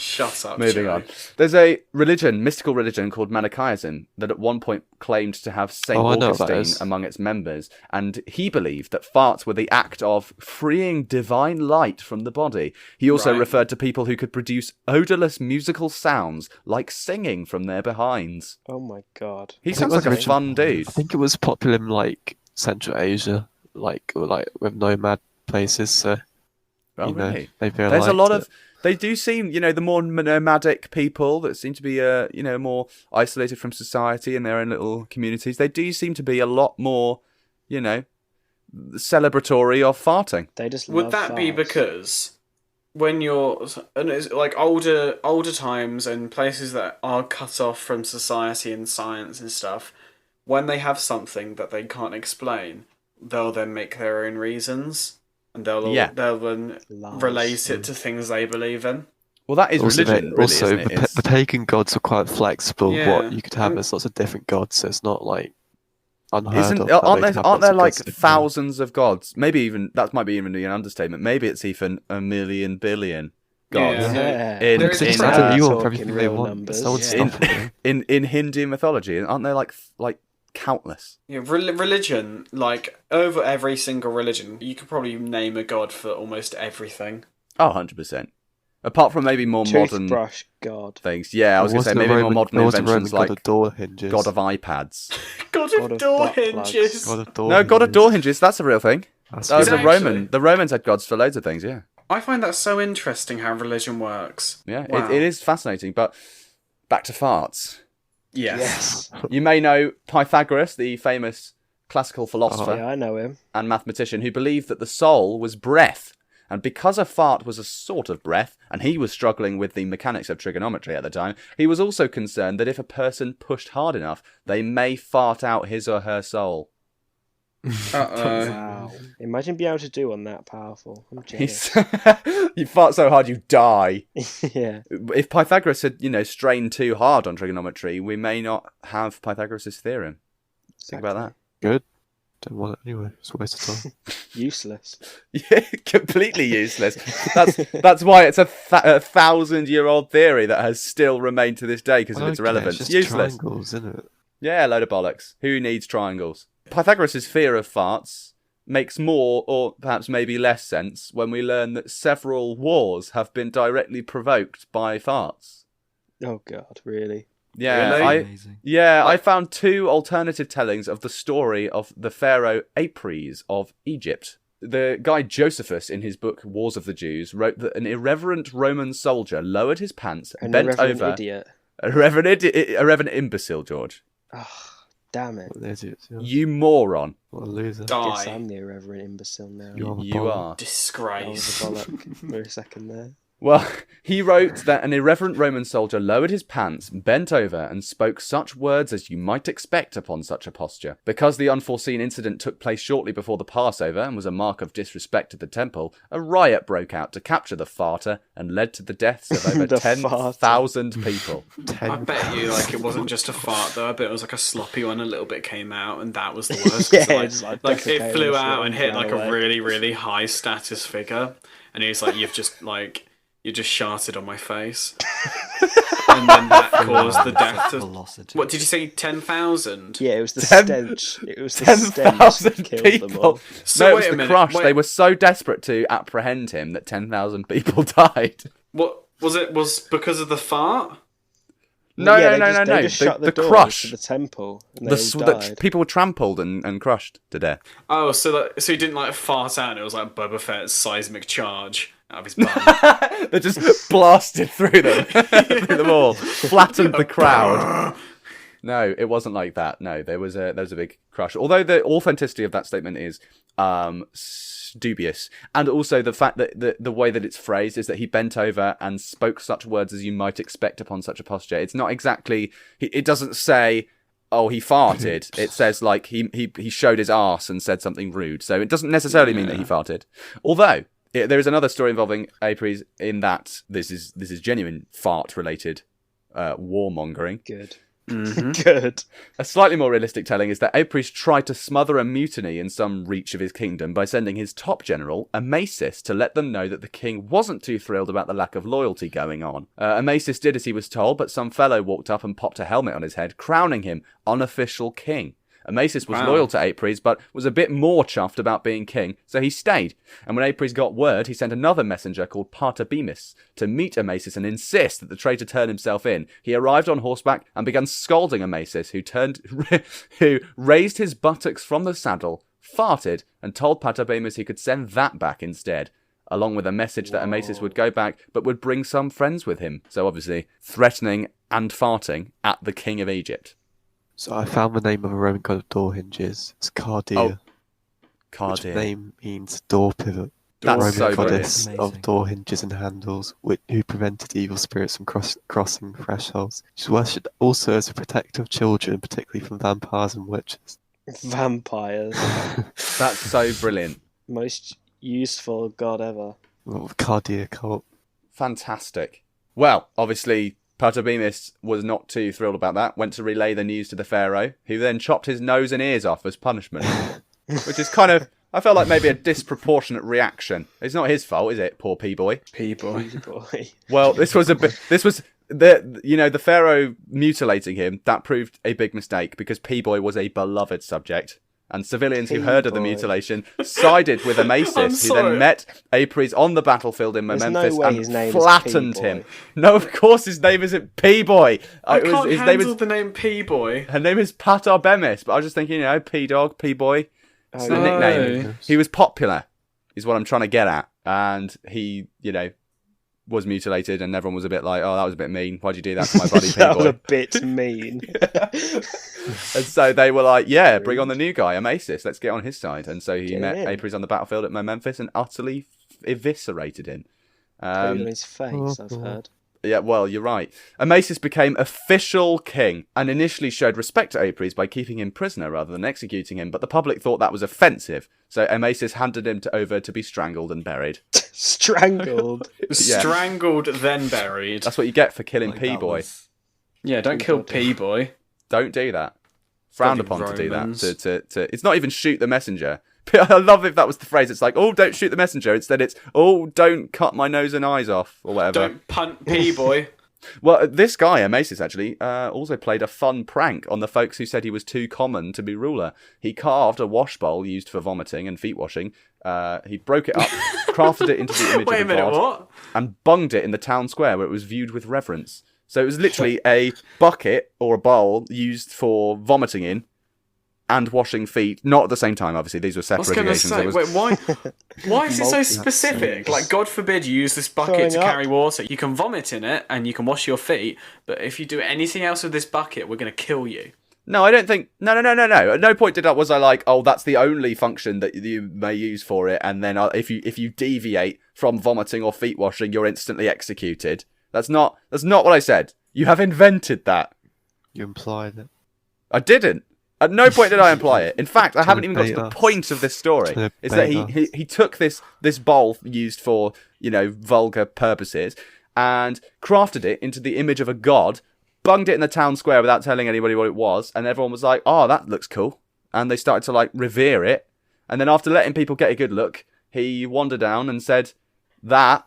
Shut up. moving Joe. on. There's a mystical religion called Manichaeism that at one point claimed to have Saint Oh, I know what that Augustine is. among its members, and he believed that farts were the act of freeing divine light from the body. He also Right. referred to people who could produce odorless musical sounds like singing from their behinds. Oh my god. He I think sounds like a that's fun dude. I think it was popular in like Central Asia, or with nomad places. So Oh, really? maybe There's a lot of. They do seem, the more nomadic people that seem to be, more isolated from society in their own little communities. They do seem to be a lot more, celebratory of farting. They just Would love that be farts. because when you're, and it's like older times and places that are cut off from society and science and stuff, when they have something that they can't explain, they'll then make their own reasons, and they'll then relate it to things they believe in. Well, that is religion, really, also, isn't it? the pagan gods are quite flexible. Yeah. What you could have is lots of different gods, so it's not like unheard of. Aren't there like thousands of gods? Maybe even that might be even an understatement. Maybe it's even a million billion gods. Yeah. In Hindu mythology, aren't there like countless? Yeah, religion, like over every single religion, you could probably name a god for almost everything. Oh, 100%. Apart from maybe more modern toothbrush god things. Yeah, I was going to say maybe more modern inventions like God of door hinges. God of iPads. God of door hinges. God of door hinges. That's a real thing. That's The Romans had gods for loads of things. Yeah. I find that so interesting how religion works. Yeah, Wow. it is fascinating. But back to farts. Yes. You may know Pythagoras, the famous classical philosopher Yeah, I know him. and mathematician, who believed that the soul was breath. And because a fart was a sort of breath, and he was struggling with the mechanics of trigonometry at the time, he was also concerned that if a person pushed hard enough, they may fart out his or her soul. Wow. Imagine being able to do one that powerful. I'm jealous. You fart so hard you die. Yeah. If Pythagoras had, strained too hard on trigonometry, we may not have Pythagoras' theorem. Think about that. Good. Don't want it anyway. It's a waste of time. Useless. Yeah, completely useless. That's why it's a 1,000-year-old theory that has still remained to this day because of its relevance. It's just useless. triangles, isn't it? Yeah, a load of bollocks. Who needs triangles? Pythagoras' fear of farts makes more, or perhaps maybe less sense when we learn that several wars have been directly provoked by farts. Oh God, really? Yeah, Really? I found 2 alternative tellings of the story of the pharaoh Apries of Egypt. The guy Josephus, in his book Wars of the Jews, wrote that an irreverent Roman soldier lowered his pants, bent over. Idiot. A reverent imbecile, George. Oh, damn it. What an idiot, yeah. You moron. What a loser. Guess Die. I'm the irreverent imbecile now. You are. You are. That was Disgrace. a bollock for a second there. Well, he wrote that an irreverent Roman soldier lowered his pants, bent over, and spoke such words as you might expect upon such a posture. Because the unforeseen incident took place shortly before the Passover and was a mark of disrespect to the temple, a riot broke out to capture the farter and led to the deaths of over The 10,000 people. I bet you it wasn't just a fart though. I bet it was like a sloppy one. A little bit came out, and that was the worst. Yeah, 'cause, it's like like it defecated flew on the out floor and and hit ran like away. a really, really high status figure, and he's like, you just sharted on my face, and then that caused the death of. Velocity. What did you say? 10,000? Yeah, it was the 10 stench. It was the stench that 10,000 killed them all. people. So No, it wait was a the minute. crush. wait- They were so desperate to apprehend him that 10,000 people died. What was it? Was because of the fart? No, Yeah, no. They just shut the doors crush. to the temple, and they all The died. people were trampled and crushed to death. Oh, so he didn't like fart out, and it was like Boba Fett's seismic charge out of his bum. They just blasted through them, through them all, flattened the crowd. No, it wasn't like that. No, there was a big crush. Although the authenticity of that statement is dubious, and also the fact that the way that it's phrased is that he bent over and spoke such words as you might expect upon such a posture. It's not exactly. It doesn't say, "Oh, he farted." It says like he showed his arse and said something rude. So it doesn't necessarily mean that he farted. Although there is another story involving Apries in that this is genuine fart related warmongering. Good. Mm-hmm. Good. A slightly more realistic telling is that Apries tried to smother a mutiny in some reach of his kingdom by sending his top general, Amasis, to let them know that the king wasn't too thrilled about the lack of loyalty going on. Amasis did as he was told, but some fellow walked up and popped a helmet on his head, crowning him unofficial king. Amasis was Wow. loyal to Apries, but was a bit more chuffed about being king, so he stayed. And when Apries got word, he sent another messenger called Partabemis to meet Amasis and insist that the traitor turn himself in. He arrived on horseback and began scolding Amasis, who raised his buttocks from the saddle, farted, and told Partabemis he could send that back instead, along with a message that Amasis would go back, but would bring some friends with him. So obviously, threatening and farting at the king of Egypt. So I found the name of a Roman god of door hinges. It's Cardia. Which Cardia. name means door pivot. That's Roman so goddess brilliant. of Amazing. door hinges and handles, who prevented evil spirits from crossing thresholds. She's worshipped also as a protector of children, particularly from vampires and witches. Vampires. That's so brilliant. Most useful god ever. Well, the Cardia cult. Fantastic. Well, obviously, Partabemis was not too thrilled about that, went to relay the news to the pharaoh, who then chopped his nose and ears off as punishment. Which is kind of, I felt like maybe a disproportionate reaction. It's not his fault, is it, poor P-boy? P-boy. Boy. Well, the pharaoh mutilating him, that proved a big mistake because P-boy was a beloved subject. And civilians who heard of the P-boy. mutilation sided with Amasis, who then met Apries on the battlefield in There's no Memphis way his name and is flattened P-boy. him. No, of course his name isn't P-boy. I It was- can't his name handle is the name P-boy. Her name is Partabemis, but I was just thinking, P-dog, P-boy. It's the Oh, nickname. He was popular, is what I'm trying to get at. And he, was mutilated, and everyone was a bit like, oh, that was a bit mean. Why'd you do that to my buddy That was a P-boy? bit mean. And so they were like, yeah, bring on the new guy, Amasis. Let's get on his side. And so he Get met him in. Apries on the battlefield at Memphis and utterly eviscerated him. Put it on his face, I've heard. Yeah, well, you're right. Amasis became official king and initially showed respect to Apries by keeping him prisoner rather than executing him, but the public thought that was offensive, so Amasis handed him over to be strangled and buried. Strangled. Yeah. Strangled, then buried. That's what you get for killing Like, that P-boy. was- Yeah, don't kill P-boy. Don't do that. Frowned Bloody upon to do that. Romans. It's not even shoot the messenger. I love if that was the phrase. It's like, oh, don't shoot the messenger. Instead, it's, oh, don't cut my nose and eyes off, or whatever. Don't punt P-boy. Well, this guy, Amasis, actually, also played a fun prank on the folks who said he was too common to be ruler. He carved a wash bowl used for vomiting and feet washing. He broke it up, crafted it into the image Wait a of a minute, god, what? and bunged it in the town square where it was viewed with reverence. So it was literally a bucket or a bowl used for vomiting in and washing feet, not at the same time, obviously. These were I was separate going to occasions. say, It was- why is it so Multi- specific? Like, God forbid you use this bucket Throwing to up. carry water. You can vomit in it and you can wash your feet, but if you do anything else with this bucket, we're going to kill you. No, I don't think. No. At no point was I like, oh, that's the only function that you may use for it, and then if you deviate from vomiting or feet washing, you're instantly executed. That's not what I said. You have invented that. You implied it. I didn't. At no point did I imply it. In fact, I haven't even got to bait the us. point of this story. Trying to Is that bait he took this bowl used for, vulgar purposes and crafted it into the image of a god, bunged it in the town square without telling anybody what it was, and everyone was like, oh, that looks cool. And they started to revere it. And then after letting people get a good look, he wandered down and said, that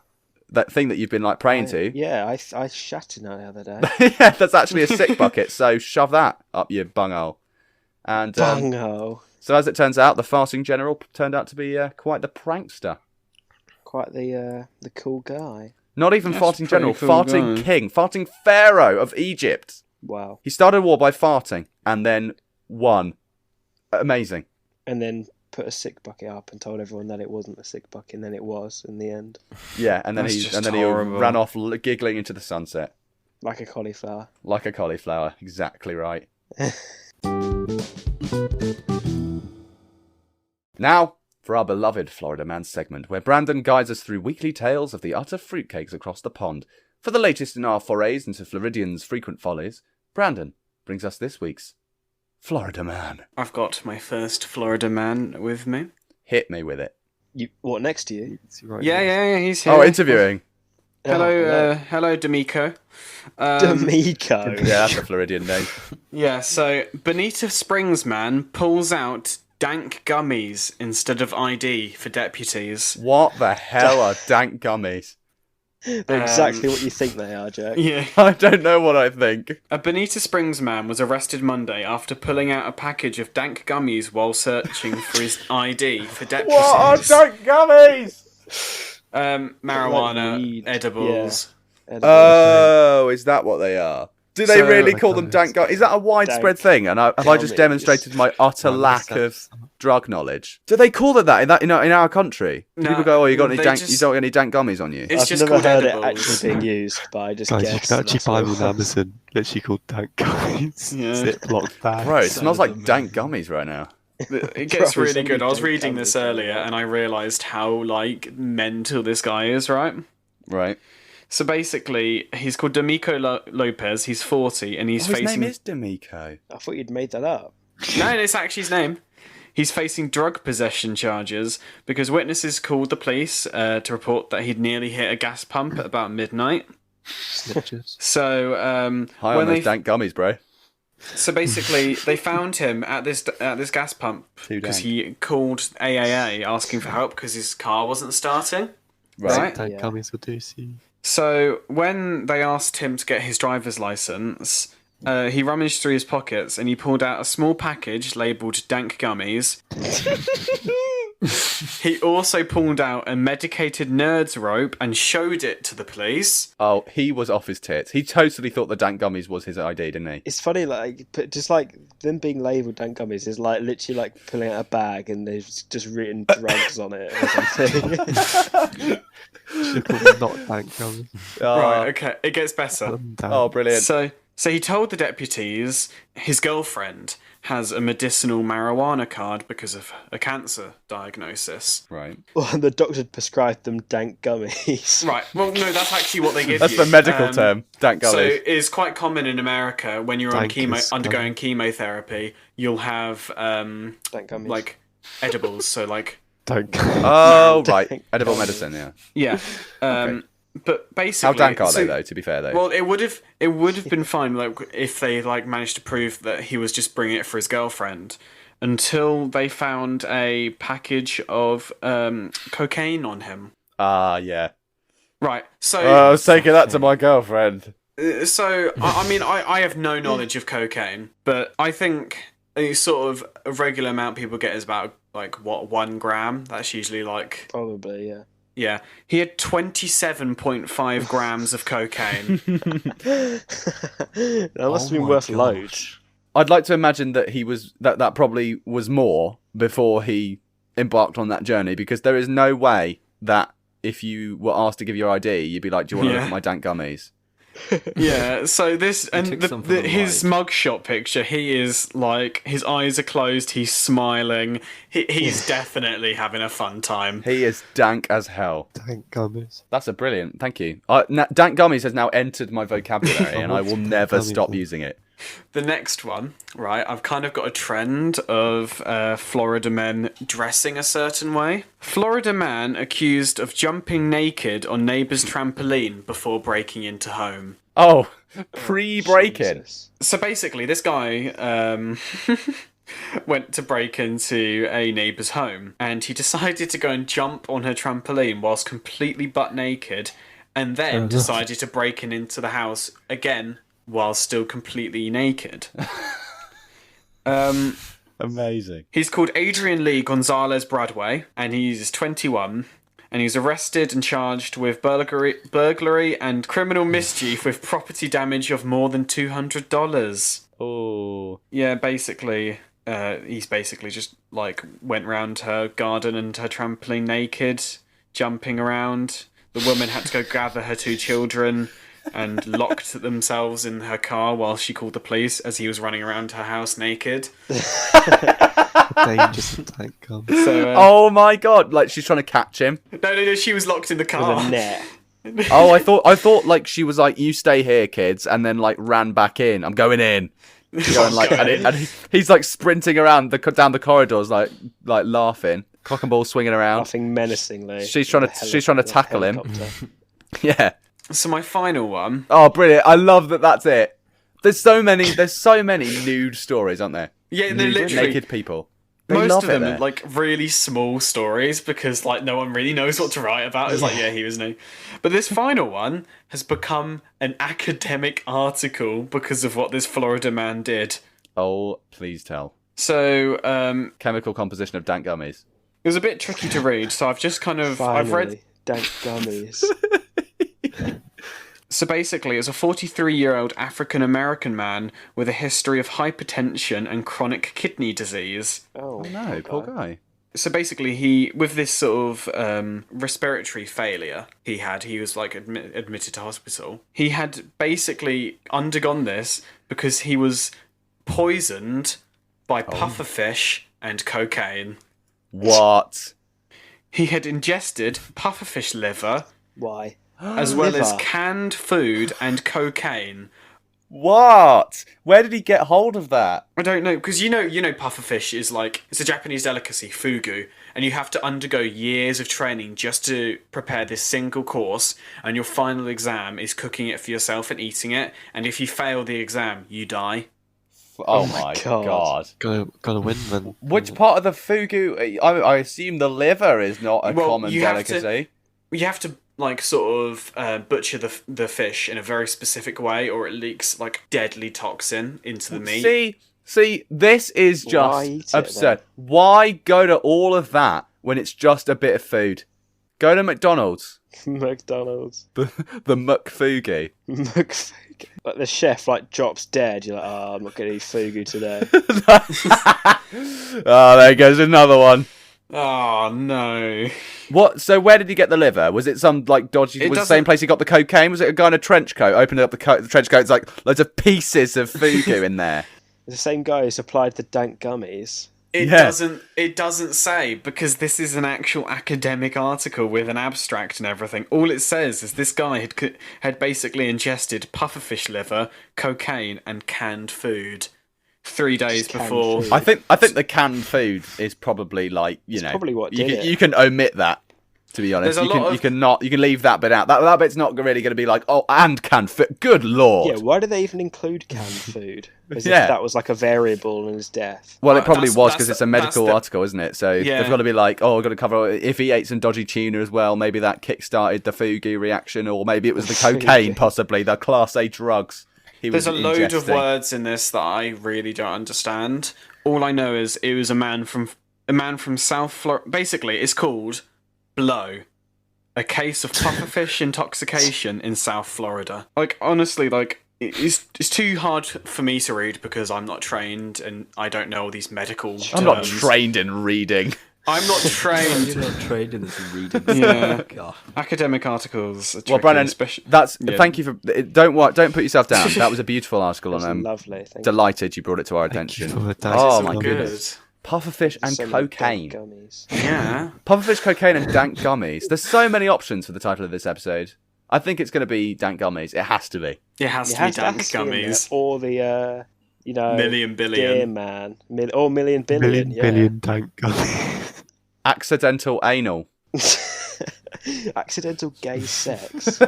thing that you've been praying to. Yeah, I shat in that the other day. Yeah, that's actually a sick bucket, so shove that up your bunghole. And Bunghole. so as it turns out, the farting general turned out to be quite the prankster. Quite the cool guy. Not even That's farting pretty general, cool farting guy. king, farting pharaoh of Egypt. Wow. He started a war by farting and then won. Amazing. And then put a sick bucket up and told everyone that it wasn't a sick bucket, and then it was in the end. Yeah, and then That's he just and then horrible. he ran off giggling into the sunset Like a cauliflower. like a cauliflower. Exactly right. Now, for our beloved Florida Man segment, where Brandon guides us through weekly tales of the utter fruitcakes across the pond. For the latest in our forays into Floridians' frequent follies, Brandon brings us this week's Florida Man. I've got my first Florida man with me. Hit me with it. What, next to you? It's right Yeah, here. he's here. Oh, interviewing. Hello, D'Amico. D'Amico. Yeah, that's a Floridian name. Yeah, so Bonita Springs man pulls out dank gummies instead of ID for deputies. What the hell are dank gummies? They're exactly what you think they are, Jack. Yeah. I don't know what I think. A Bonita Springs man was arrested Monday after pulling out a package of dank gummies while searching for his ID for deputies. What are dank gummies? Marijuana, weed. edibles. Yeah. Oh, is that what they are? Do they So- really call them dank gummies? Is that a widespread Dank thing? And have I just gummies. demonstrated my utter lack of drug knowledge? Do they call it that in our country? Do No, people go, "Oh, you got any they dank? just- You don't got any dank gummies on you?" It's I've just never called heard edibles. it actually being used, but I just Guys, you guessed. can actually that's buy what them it on was. Amazon. Literally called dank gummies. Yeah. Ziploc bag. Bro, it smells like Sounds dank gummies right now. It gets Bro, really somebody good. I was dank reading this gummies. earlier and I realised how, mental this guy is, right? Right. So basically, he's called D'Amico Lopez, he's 40, and he's His facing... name is D'Amico. I thought you'd made that up. No, it's actually his name. He's facing drug possession charges because witnesses called the police to report that he'd nearly hit a gas pump at about midnight. Snitches. So High on those dank gummies, bro. so basically, they found him at this gas pump Too because dank. he called AAA asking for help because his car wasn't starting. Right. Dank Yeah. gummies will do see. So when they asked him to get his driver's license, he rummaged through his pockets and he pulled out a small package labelled dank gummies. He also pulled out a medicated nerd's rope and showed it to the police. Oh, he was off his tits. He totally thought the dank gummies was his ID, didn't he? It's funny, but just like them being labelled dank gummies is like literally like pulling out a bag and they've just written drugs on it or something. Should call them not dank gummies. Right, okay, it gets better. Put them down. Oh, brilliant. So he told the deputies his girlfriend has a medicinal marijuana card because of a cancer diagnosis. Right. Well, the doctor prescribed them dank gummies. Right, well, no, that's actually what they give That's you. the medical term, dank So gummies. it's quite common in America when you're on Dank is undergoing chemotherapy, you'll have Dank gummies. like edibles. So like Dank gummies. Oh, right. Dank Edible gummies. medicine, yeah. yeah, but basically, How dank are so- they, though, to be fair, though? Well, it would have been fine like if they managed to prove that he was just bringing it for his girlfriend, until they found a package of cocaine on him. Yeah. Right. So I was taking that to my girlfriend. I have no knowledge of cocaine, but I think a sort of a regular amount people get is about 1 gram. That's usually Probably, yeah. yeah. He had 27.5 grams of cocaine. That must have been my worth gosh. loads. I'd like to imagine that he was that probably was more before he embarked on that journey, because there is no way that if you were asked to give your ID, you'd be like, "Do you want to look at my dank gummies?" Yeah, so this and took some for the his ride. mugshot picture, he is his eyes are closed, he's smiling, he's definitely having a fun time. He is dank as hell. Dank gummies. That's a brilliant. Thank you. Dank gummies has now entered my vocabulary, and I will never stop using it. The next one, right? I've kind of got a trend of Florida men dressing a certain way. Florida man accused of jumping naked on neighbour's trampoline before breaking into home. Oh, pre-break-in. Jesus. So basically, this guy went to break into a neighbour's home, and he decided to go and jump on her trampoline whilst completely butt naked, and then decided to break into the house again while still completely naked. Amazing. He's called Adrian Lee Gonzalez Bradway, and he's 21, and he's arrested and charged with burglary and criminal mischief with property damage of more than $200. Oh. Yeah, basically, he's basically just went round her garden and her trampoline naked, jumping around. The woman had to go gather her 2 children and locked themselves in her car while she called the police as he was running around her house naked. The dangers of dank gummies. So, Oh my god! Like she's trying to catch him. no, she was locked in the With car. a net. Oh, I thought she was like, "You stay here, kids," and then ran back in. I'm going in. Going he's sprinting around down the corridors, like laughing, cock and ball swinging around. Laughing menacingly. She's trying to tackle him. Helicopter. Yeah. So my final one. Oh, brilliant! I love that. That's it. There's so many nude stories, aren't there? Yeah, they're literally Naked people. Most of them there. are like really small stories because like no one really knows what to write about. It's like, yeah, he was new. But this final one has become an academic article because of what this Florida man did. Oh, please tell. So, Chemical composition of dank gummies. it was a bit tricky to read, so I've just kind of Finally, I've read. dank gummies. So basically, it's a 43-year-old African-American man with a history of hypertension and chronic kidney disease. Oh no, poor guy. So basically, he, with this sort of respiratory failure he was like admitted to hospital. He had basically undergone this because he was poisoned by pufferfish and cocaine. What? He had ingested pufferfish liver Why? as well as Liver. canned food and cocaine. What? Where did he get hold of that? I don't know, because you know pufferfish is like, it's a Japanese delicacy, fugu, and you have to undergo years of training just to prepare this single course, and your final exam is cooking it for yourself and eating it, and if you fail the exam, you die. Oh my god. Gotta win then. Which part of the fugu? I assume the liver is not a common delicacy. You have to like sort of butcher the fish in a very specific way, or it leaks like deadly toxin into the meat. See, this is Why eat just it, absurd. Why go to all of that when it's just a bit of food? Go to McDonald's. McDonald's. The McFugi. McFugu. Like the chef like drops dead. You're like, oh, I'm not gonna eat fugu today. Oh, there goes another one. Oh no. What? So where did he get the liver? Was it some like dodgy? Was it the same place he got the cocaine? Was it a guy in a trench coat? Opened up the trench coat. It's like loads of pieces of fugu in there. The same guy who supplied the dank gummies. It doesn't say, because this is an actual academic article with an abstract and everything. All it says is this guy had basically ingested pufferfish liver, cocaine, and canned food 3 days before. Food. I think the canned food is probably like it's probably what did it. You can omit that. To be honest, you can leave that bit out. That bit's not really going to be like, oh, and canned food. Good lord. Yeah, why do they even include canned food? As if Yeah. that was like a variable in his death. Well, it probably That's- was that's because it's the- a medical that's the- article, isn't it? So Yeah. they've got to be like, oh, we've got to cover. If he ate some dodgy tuna as well, maybe that kick-started the fugu reaction, or maybe it was the cocaine, possibly the Class A drugs. There's a load of ingesting. words in this that I really don't understand. All I know is it was a man from South Florida. Basically, it's called Blow. A case of pufferfish intoxication in South Florida. Like, honestly, like, it's too hard for me to read because I'm not trained and I don't know all these medical terms. I'm not trained in reading. I'm not trained. You're not trained in this reading. Yeah. God. Academic articles are tricky, Well, Brandon, yeah. thank you for. Don't put yourself down. That was a beautiful article, It's and I'm lovely. Thank delighted you brought it to our Thank you attention. for the dank Oh It's my good. goodness. Pufferfish and So many dank cocaine. gummies. Yeah. Pufferfish, cocaine, and dank gummies. There's so many options for the title of this episode. I think it's going to be dank gummies. It has to be. It has It to be has dank to be in there. gummies. Or the Million billion. Deer man. Million billion. Yeah. billion dank gummies. Accidental anal. Accidental gay sex.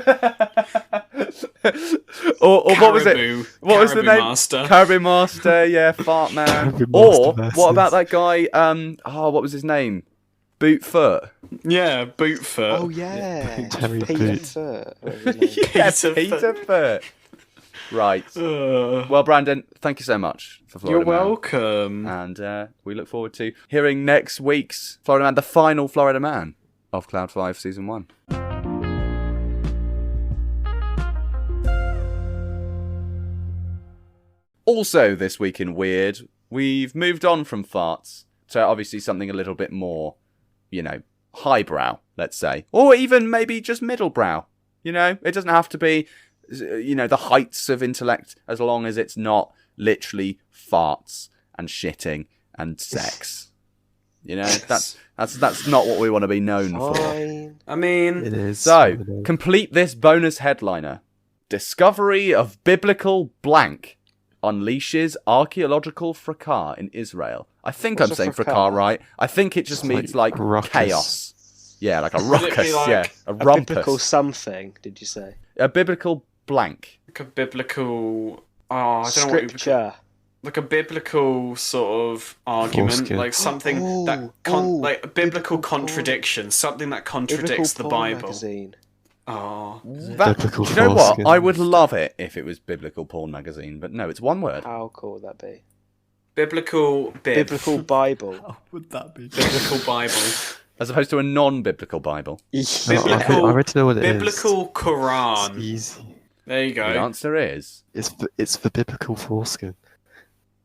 or what was it? Caribou. What was the Caribou name? Master. Caribou Master, yeah, Fart Man. Caribou Or Master what about versus- that guy? What was his name? Bootfoot. Yeah, Bootfoot. Oh yeah. Terry Peter Boot. Foot. whatever his name. Yeah, Peter Peter Foot. Right. Well, Brandon, thank you so much for Florida You're Man. welcome. And we look forward to hearing next week's Florida Man, the final Florida Man of Cloud 5 Season 1. Also, this week in Weird, we've moved on from farts to obviously something a little bit more, highbrow, let's say. Or even maybe just middlebrow. It doesn't have to be, the heights of intellect as long as it's not literally farts and shitting and sex. That's not what we want to be known for. Fine. I mean, It is. So, complete this bonus headliner. Discovery of biblical blank unleashes archaeological fracas in Israel. I think What's I'm a saying fracas? fracas right. I think it just It's means like like ruckus. chaos. Yeah, like a it be ruckus. like Yeah, a A rumpus. biblical something, did you say? A biblical blank. like a biblical. Oh, I don't know what. Scripture. like a biblical sort of argument, Foreskin. like something like a biblical contradiction, something that contradicts the Bible. Magazine. Oh, Biblical do you know what? foreskin. I would love it if it was biblical porn magazine, but no, it's one word. How cool would that be? biblical Biblical Bible. How would that be? biblical Bible, As opposed to a non-biblical Bible. No, biblical- I already know what it is. biblical It's Quran. easy. There you The go. answer is It's the biblical foreskin.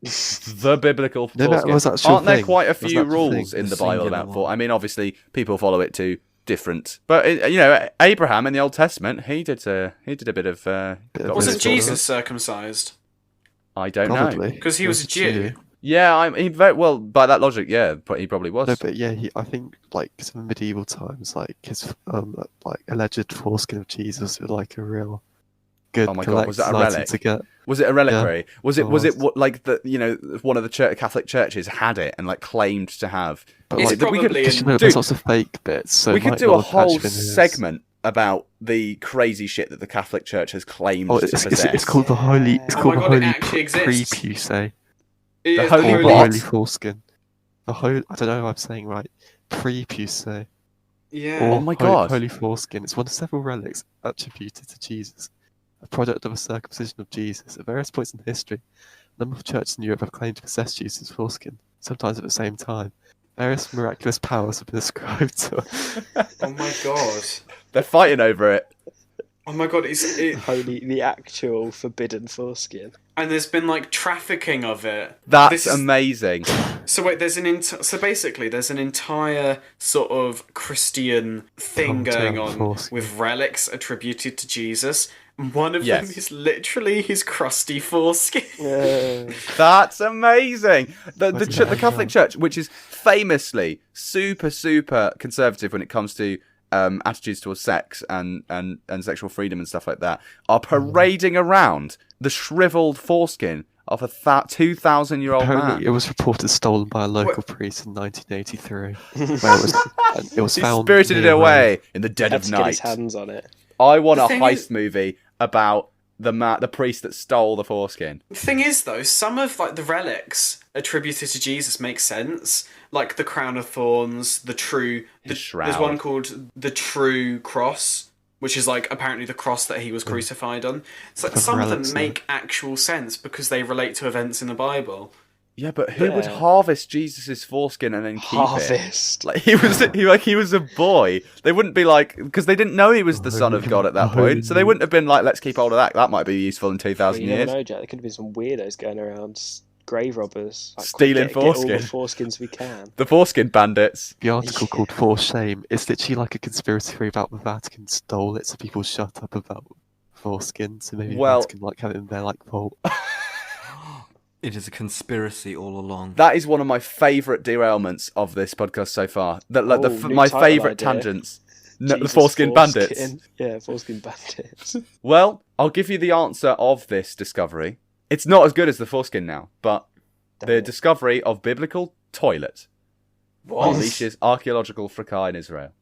the biblical No, that foreskin. was actual Aren't there thing. quite a Was few that the rules thing? in the The Bible singular about one. foreskin? I mean, obviously, people follow it to different. But you know, Abraham in the Old Testament, he did a bit of. Wasn't Jesus circumcised? I don't know. Probably. Because he was a Jew. Yeah, he very well by that logic. Yeah, but he probably was. No, but yeah, I think like some medieval times, like his like alleged foreskin of Jesus was like a real good Oh my God, was that a collector's item relic? to get. Was it a reliquary? Was it Oh, what, like the one of the Catholic churches had it and like claimed to have? But It's like, probably because you know, Dude, there's lots of fake bits. So we it could might do a not have whole actually been his. segment about the crazy shit that the Catholic Church has claimed Oh, to it's possess. called the holy. It's Oh called my the God, it holy actually exists. prepuce. It The is holy Or what? the holy foreskin. The holy. I don't know if I'm saying right. Prepuce. Yeah. Oh my God. Holy foreskin. It's one of several relics attributed to Jesus, a product of a circumcision of Jesus. At various points in history, a number of churches in Europe have claimed to possess Jesus' foreskin, sometimes at the same time. Various miraculous powers have been ascribed to it. Oh my God. They're fighting over it. Oh my God. The actual forbidden foreskin. And there's been like trafficking of it. That's This is- amazing. So wait, so basically, there's an entire sort of Christian thing going on foreskin. with relics attributed to Jesus. And one of Yes. them is literally his crusty foreskin. That's amazing. The What's the that? Catholic Church, which is famously super conservative when it comes to attitudes towards sex and sexual freedom and stuff like that, are parading around the shriveled foreskin of a 2,000-year-old Apparently, man. it was reported stolen by a local priest in 1983. Where it was He found. spirited it near away in the dead Had of to get his night. hands on it. I want The a thing heist is- movie about the priest that stole the foreskin. The thing is, though, some of like the relics attributed to Jesus make sense, like the crown of thorns, the true. His shroud. There's one called the true cross, which is like apparently the cross that he was crucified on. So The some of them relics, make actual sense because they relate to events in the Bible. Yeah, but who would Yeah. harvest Jesus' foreskin and then keep it? Harvest. Like he was a boy. They wouldn't be like, because they didn't know he was the son of God at that point, so they wouldn't have been like, let's keep hold of that. That might be useful in 2,000 You never years. know, Jack. There could have been some weirdos going around, grave robbers, like, Stealing get all the foreskin. foreskins we can. The foreskin bandits. The article called For Shame is literally like a conspiracy theory about the Vatican stole it so people shut up about foreskin, so maybe Well- the Vatican like have it in their like vault. It is a conspiracy all along. That is one of my favourite derailments of this podcast so far. New My title favourite idea. tangents. No, the Jesus, foreskin bandits. foreskin. Yeah, foreskin bandits. Well, I'll give you the answer of this discovery. It's not as good as the foreskin now, but the Damn it. discovery of biblical toilet What? unleashes archaeological fracas in Israel.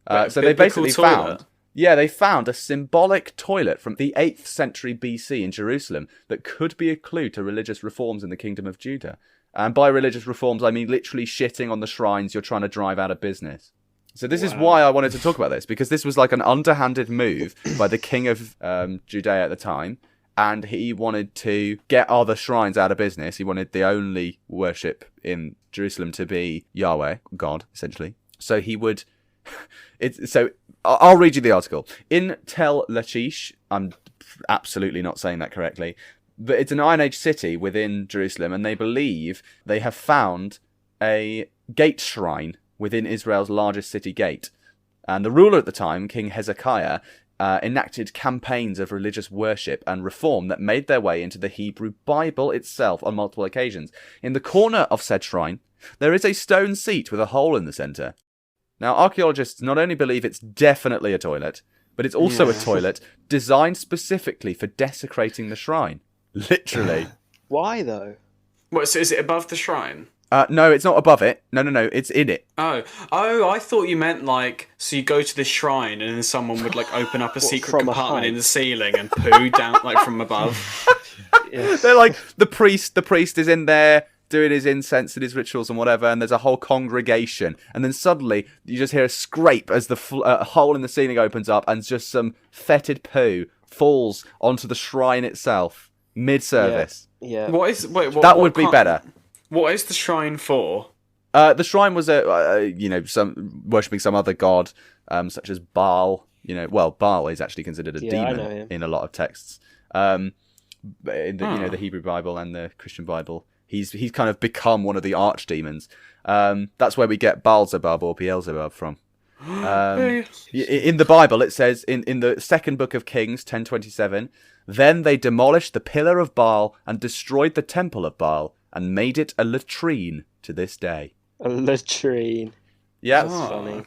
Wait, So they biblical basically toilet? found... Yeah, they found a symbolic toilet from the 8th century BC in Jerusalem that could be a clue to religious reforms in the Kingdom of Judah. And by religious reforms, I mean literally shitting on the shrines you're trying to drive out of business. So this is why I wanted to talk about this, because this was like an underhanded move by the king of Judea at the time, and he wanted to get other shrines out of business. He wanted the only worship in Jerusalem to be Yahweh, God, essentially. So he would... I'll read you the article. In Tel Lachish, I'm absolutely not saying that correctly, but it's an Iron Age city within Jerusalem, and they believe they have found a gate shrine within Israel's largest city gate. And the ruler at the time, King Hezekiah, enacted campaigns of religious worship and reform that made their way into the Hebrew Bible itself on multiple occasions. In the corner of said shrine, there is a stone seat with a hole in the centre. Now, archaeologists not only believe it's definitely a toilet, but it's also a toilet designed specifically for desecrating the shrine. Literally. Why though? What? So is it above the shrine? No, it's not above it. No, it's in it. Oh, I thought you meant like so you go to the shrine and then someone would like open up a secret from a compartment height? in the ceiling and poo down like from above. They're like the priest. The priest is in there doing his incense and his rituals and whatever, and there's a whole congregation, and then suddenly you just hear a scrape as the hole in the ceiling opens up, and just some fetid poo falls onto the shrine itself mid-service. Yeah. That would be better. What is the shrine for? The shrine was some worshipping some other god, such as Baal. Baal is actually considered a demon in a lot of texts. In the Hebrew Bible and the Christian Bible, he's kind of become one of the archdemons. That's where we get Baalzebub or Beelzebub from. In the Bible, it says in the second book of Kings 10:27, then they demolished the pillar of Baal and destroyed the temple of Baal and made it a latrine to this day. A latrine. Yeah. That's funny.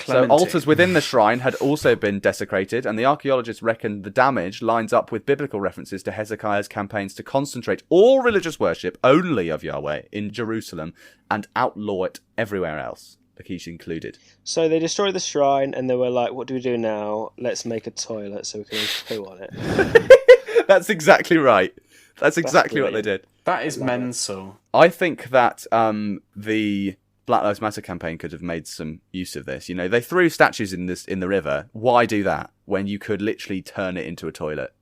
So altars within the shrine had also been desecrated, and the archaeologists reckon the damage lines up with biblical references to Hezekiah's campaigns to concentrate all religious worship only of Yahweh in Jerusalem and outlaw it everywhere else, Lachish included. So they destroyed the shrine, and they were like, what do we do now? Let's make a toilet so we can poo on it. That's exactly right. That's exactly what they did. That is mental. I think that the Black Lives Matter campaign could have made some use of this. They threw statues in the river. Why do that when you could literally turn it into a toilet?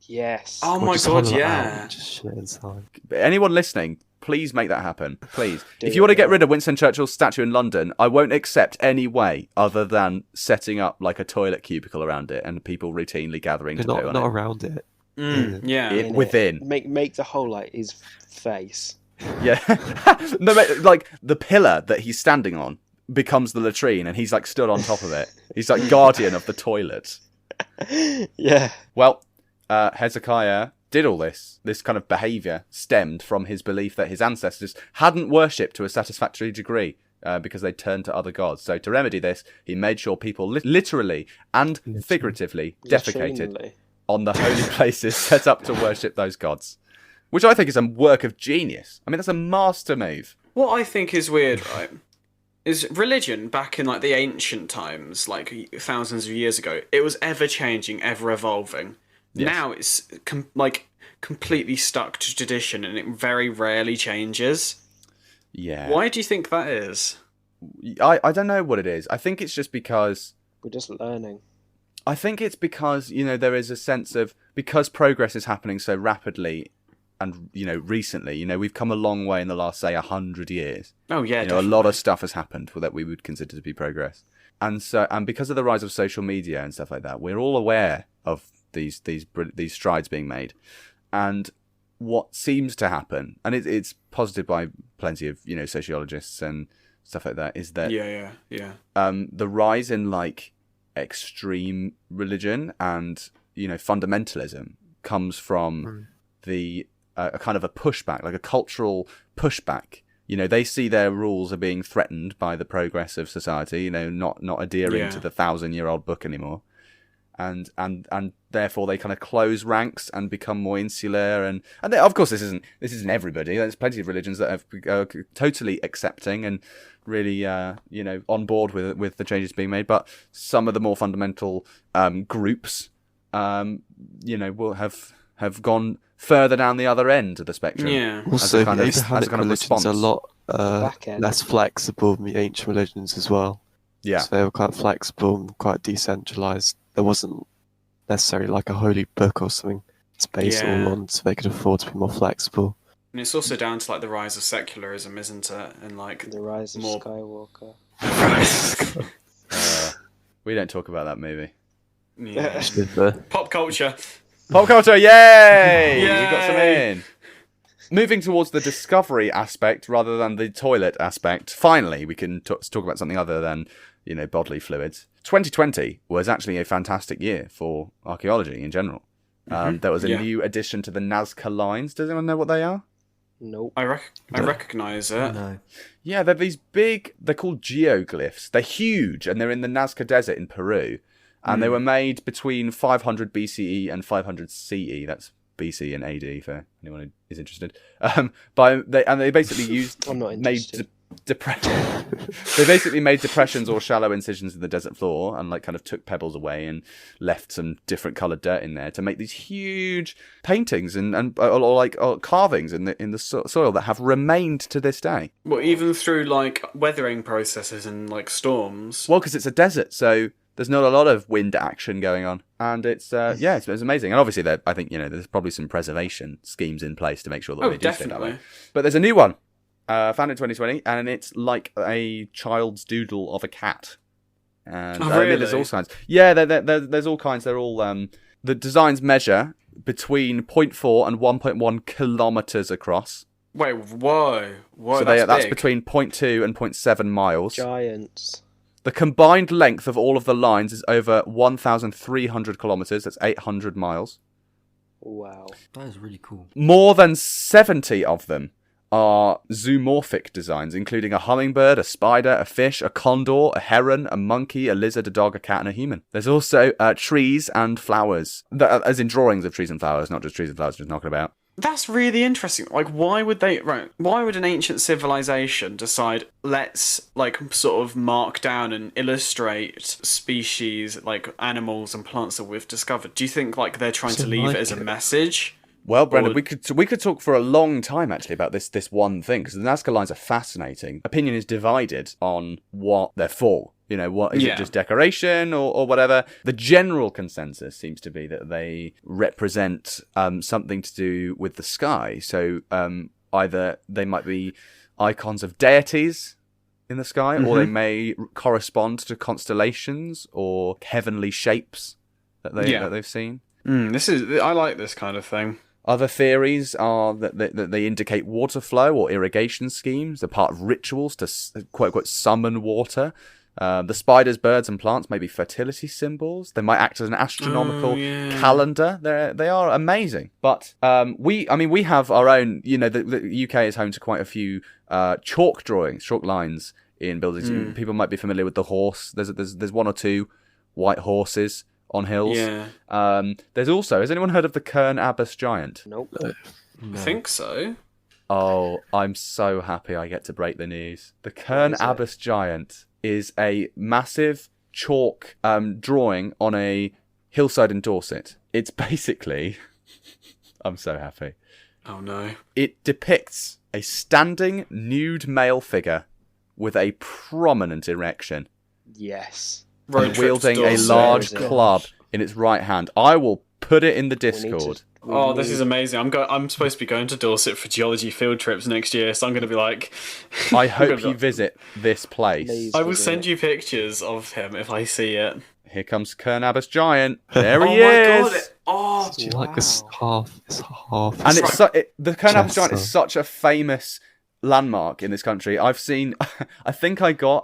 Yes. Oh my god, yeah. Just shit inside. Anyone listening, please make that happen. Please. If you want to get rid of Winston Churchill's statue in London, I won't accept any way other than setting up like a toilet cubicle around it and people routinely gathering to poo on it. Not around it. Within. Make the hole like his face. Yeah. No, like the pillar that he's standing on becomes the latrine, and he's like stood on top of it. He's like guardian of the toilet. Yeah. Well, Hezekiah did all this. This kind of behaviour stemmed from his belief that his ancestors hadn't worshipped to a satisfactory degree because they turned to other gods. So to remedy this, he made sure people literally and figuratively defecated on the holy places set up to worship those gods. Which I think is a work of genius. I mean, that's a master move. What I think is weird, right, is religion back in like the ancient times, like thousands of years ago, it was ever changing, ever evolving. Yes. Now it's completely stuck to tradition, and it very rarely changes. Yeah. Why do you think that is? I don't know what it is. I think it's just because we're just learning. I think it's because there is a sense of, because progress is happening so rapidly. And, recently, we've come a long way in the last, say, 100 years. Oh, yeah, a lot of stuff has happened that we would consider to be progress. And because of the rise of social media and stuff like that, we're all aware of these strides being made. And what seems to happen, and it's posited by plenty of, sociologists and stuff like that, is that the rise in, like, extreme religion and, fundamentalism comes from a kind of a pushback, like a cultural pushback. They see their rules are being threatened by the progress of society, not adhering to the 1,000-year-old book anymore. And therefore they kind of close ranks and become more insular. And of course, this isn't everybody. There's plenty of religions that are totally accepting and really, on board with the changes being made. But some of the more fundamental groups, will have gone further down the other end of the spectrum. Yeah. Also, the Abrahamic religions are a lot less flexible than the ancient religions as well. Yeah. So they were quite flexible and quite decentralized. There wasn't necessarily like a holy book or something to base it all on, so they could afford to be more flexible. And it's also down to like the rise of secularism, isn't it? And like the rise of Skywalker. We don't talk about that movie. Yeah. Pop culture. Pop culture, yay! We got some in. Moving towards the discovery aspect rather than the toilet aspect, finally we can talk about something other than, bodily fluids. 2020 was actually a fantastic year for archaeology in general. There was a new addition to the Nazca lines. Does anyone know what they are? Nope. I recognise it. No. Yeah, they're these big, they're called geoglyphs. They're huge, and they're in the Nazca Desert in Peru. And they were made between 500 BCE and 500 CE. That's BC and AD for anyone who is interested. They basically I'm not interested. They basically made depressions or shallow incisions in the desert floor and like kind of took pebbles away and left some different coloured dirt in there to make these huge paintings or carvings in the soil that have remained to this day. Well, even through like weathering processes and like storms. Well, because it's a desert, so there's not a lot of wind action going on, and it's amazing. And obviously, I think there's probably some preservation schemes in place to make sure that they do stay that way. But there's a new one. Found in 2020, and it's like a child's doodle of a cat. And really? There's all kinds. Yeah, there's all kinds. They're all the designs measure between 0.4 and 1.1 kilometers across. Wait, whoa! So that's between 0.2 and 0.7 miles. Giants. The combined length of all of the lines is over 1,300 kilometers. That's 800 miles. Wow, that is really cool. More than 70 of them are zoomorphic designs, including a hummingbird, a spider, a fish, a condor, a heron, a monkey, a lizard, a dog, a cat, and a human. There's also trees and flowers, as in drawings of trees and flowers, not just trees and flowers, just knocking about. That's really interesting. Like, why would an ancient civilization decide, let's, like, sort of mark down and illustrate species, like, animals and plants that we've discovered? Do you think, like, they're trying to leave it as a message? Well, Brendan, we could talk for a long time, actually, about this one thing, because the Nazca lines are fascinating. Opinion is divided on what they're for. What is it, just decoration or whatever? The general consensus seems to be that they represent something to do with the sky. So either they might be icons of deities in the sky, or they may correspond to constellations or heavenly shapes that they've seen. I like this kind of thing. Other theories are that they indicate water flow or irrigation schemes. They're part of rituals to quote-unquote summon water. The spiders, birds, and plants may be fertility symbols. They might act as an astronomical calendar. They are amazing. But we have our own. The UK is home to quite a few chalk lines in buildings. People might be familiar with the horse. There's one or two white horses on hills. Yeah. There's also. Has anyone heard of the Kern Abbas giant? Nope. No. I think so. Oh, I'm so happy I get to break the news. The Kern Abbas giant is a massive chalk drawing on a hillside in Dorset. It's basically... I'm so happy. Oh no. It depicts a standing nude male figure with a prominent erection. Yes. And wielding a large club in its right hand. I will put it in the Discord. This is amazing. I'm supposed to be going to Dorset for geology field trips next year, so I'm going to be like... I hope you visit this place. I will send you pictures of him if I see it. Here comes Kern Abbas giant. There he is. Oh my god! It's like this half. And the Kern Abbas giant is such a famous landmark in this country. I've seen... I think I got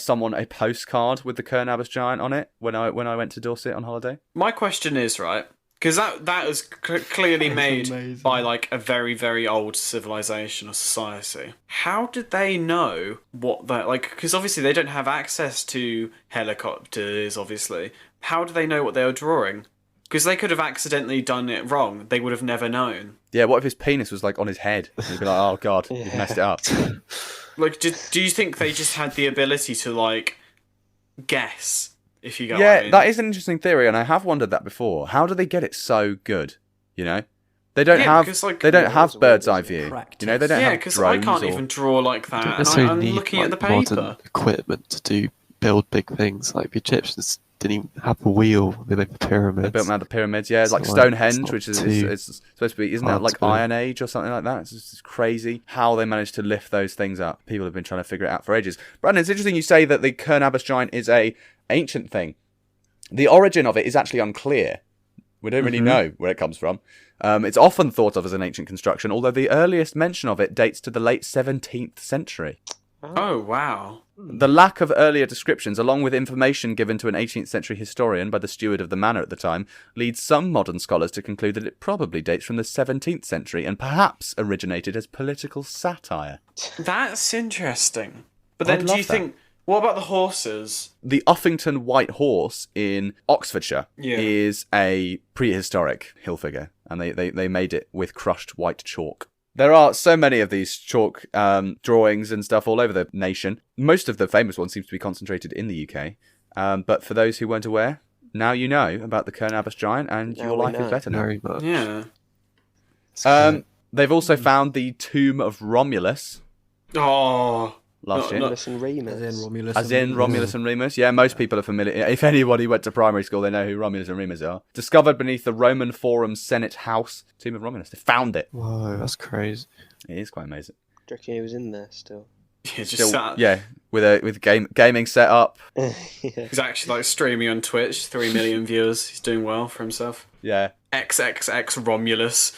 someone a postcard with the Kern Abbas giant on it when I went to Dorset on holiday. My question is, right... Because that was clearly made by like a very, very old civilization or society. How did they know what that because obviously they don't have access to helicopters. Obviously, how do they know what they were drawing? Because they could have accidentally done it wrong. They would have never known. Yeah, what if his penis was like on his head? He'd be like, "Oh God, you've messed it up." Like, do you think they just had the ability to like guess? If you go, what I mean. That is an interesting theory, and I have wondered that before. How do they get it so good? They don't have bird's eye view. Practice. They don't have because I can't even draw like that. And I'm looking at the paper. Modern equipment to build big things. Like the Egyptians didn't even have a wheel. They made the pyramids. They built them out of the pyramids. Yeah, it's like Stonehenge, which is it's supposed to be. Isn't that like Iron Age or something like that? It's just crazy how they managed to lift those things up. People have been trying to figure it out for ages. Brandon, it's interesting you say that the Kern Abbas giant is a ancient thing. The origin of it is actually unclear. We don't really know where it comes from. It's often thought of as an ancient construction, although the earliest mention of it dates to the late 17th century. Oh, wow. The lack of earlier descriptions, along with information given to an 18th century historian by the steward of the manor at the time, leads some modern scholars to conclude that it probably dates from the 17th century and perhaps originated as political satire. That's interesting. But then do you think... What about the horses? The Uffington White Horse in Oxfordshire is a prehistoric hill figure, and they made it with crushed white chalk. There are so many of these chalk drawings and stuff all over the nation. Most of the famous ones seem to be concentrated in the UK. But for those who weren't aware, now you know about the Kern Abbas giant, and your life is better now. Very much. Yeah. They've also found the tomb of Romulus Oh. last year. Romulus and Remus. As in Romulus and Remus. Yeah, most people are familiar. If anybody went to primary school, they know who Romulus and Remus are. Discovered beneath the Roman Forum Senate House. Tomb of Romulus. They found it. Whoa, that's crazy. It is quite amazing. Do you reckon he was in there still? Yeah, just Still, sat. yeah, with gaming set up. Yeah. He's actually like streaming on Twitch. 3 million viewers. He's doing well for himself. Yeah. XXX Romulus.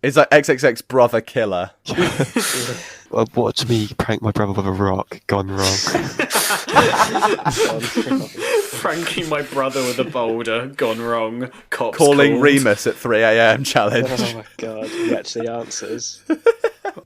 It's like XXX brother killer. Well, watch me prank my brother with a rock. Gone wrong. Pranking my brother with a boulder. Gone wrong. Cops Calling called. Remus at 3 a.m. challenge. Oh my god, he actually answers.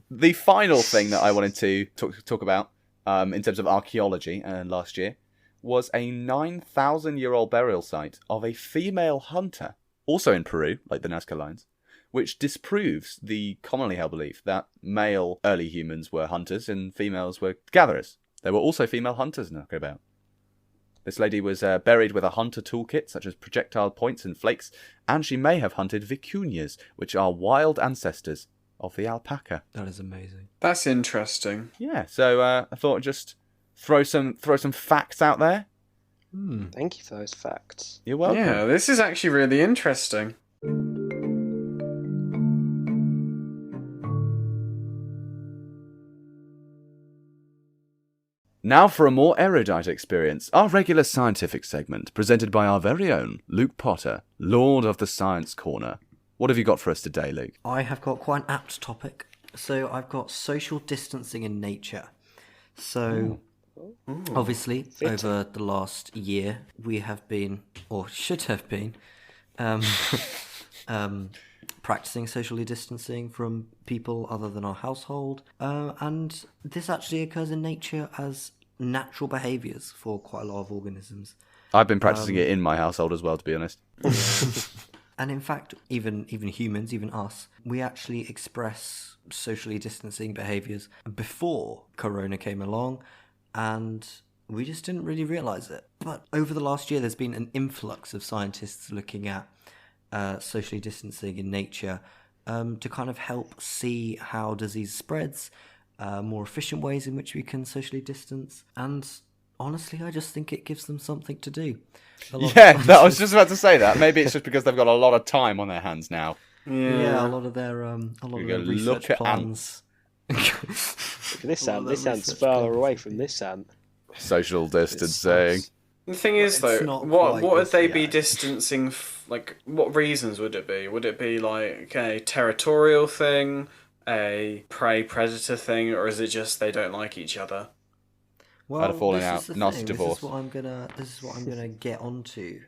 The final thing that I wanted to talk about in terms of archaeology last year was a 9,000-year-old burial site of a female hunter, also in Peru, like the Nazca lines, which disproves the commonly held belief that male early humans were hunters and females were gatherers. There were also female hunters knocking about. This lady was buried with a hunter toolkit, such as projectile points and flakes, and she may have hunted vicuñas, which are wild ancestors of the alpaca. That is amazing. That's interesting. Yeah, so I thought I'd just throw some facts out there. Thank you for those facts. You're welcome. Yeah, this is actually really interesting. Now for a more erudite experience, our regular scientific segment, presented by our very own Luke Potter, Lord of the Science Corner. What have you got for us today, Luke? I have got quite an apt topic. So I've got social distancing in nature. So obviously, over the last year, we have been, or should have been, practicing socially distancing from people other than our household. And this actually occurs in nature as natural behaviours for quite a lot of organisms. I've been practicing it in my household as well, to be honest. And in fact, even humans, even us, we actually express socially distancing behaviours before Corona came along, and we just didn't really realise it. But over the last year, there's been an influx of scientists looking at socially distancing in nature to kind of help see how disease spreads, more efficient ways in which we can socially distance, and honestly, I just think it gives them something to do. Yeah, I was just about to say that. Maybe it's just because they've got a lot of time on their hands now. Yeah, a lot of their research plans. Look at this ant. This ant's far away from this ant. Social distancing. The thing is, It's though, not what quite would this they be yet. distancing? Like, what reasons would it be? Would it be like a territorial thing, a prey-predator thing, or is it just they don't like each other? Well, Had a falling this out, is the nasty thing. divorce. This is what I'm gonna get onto.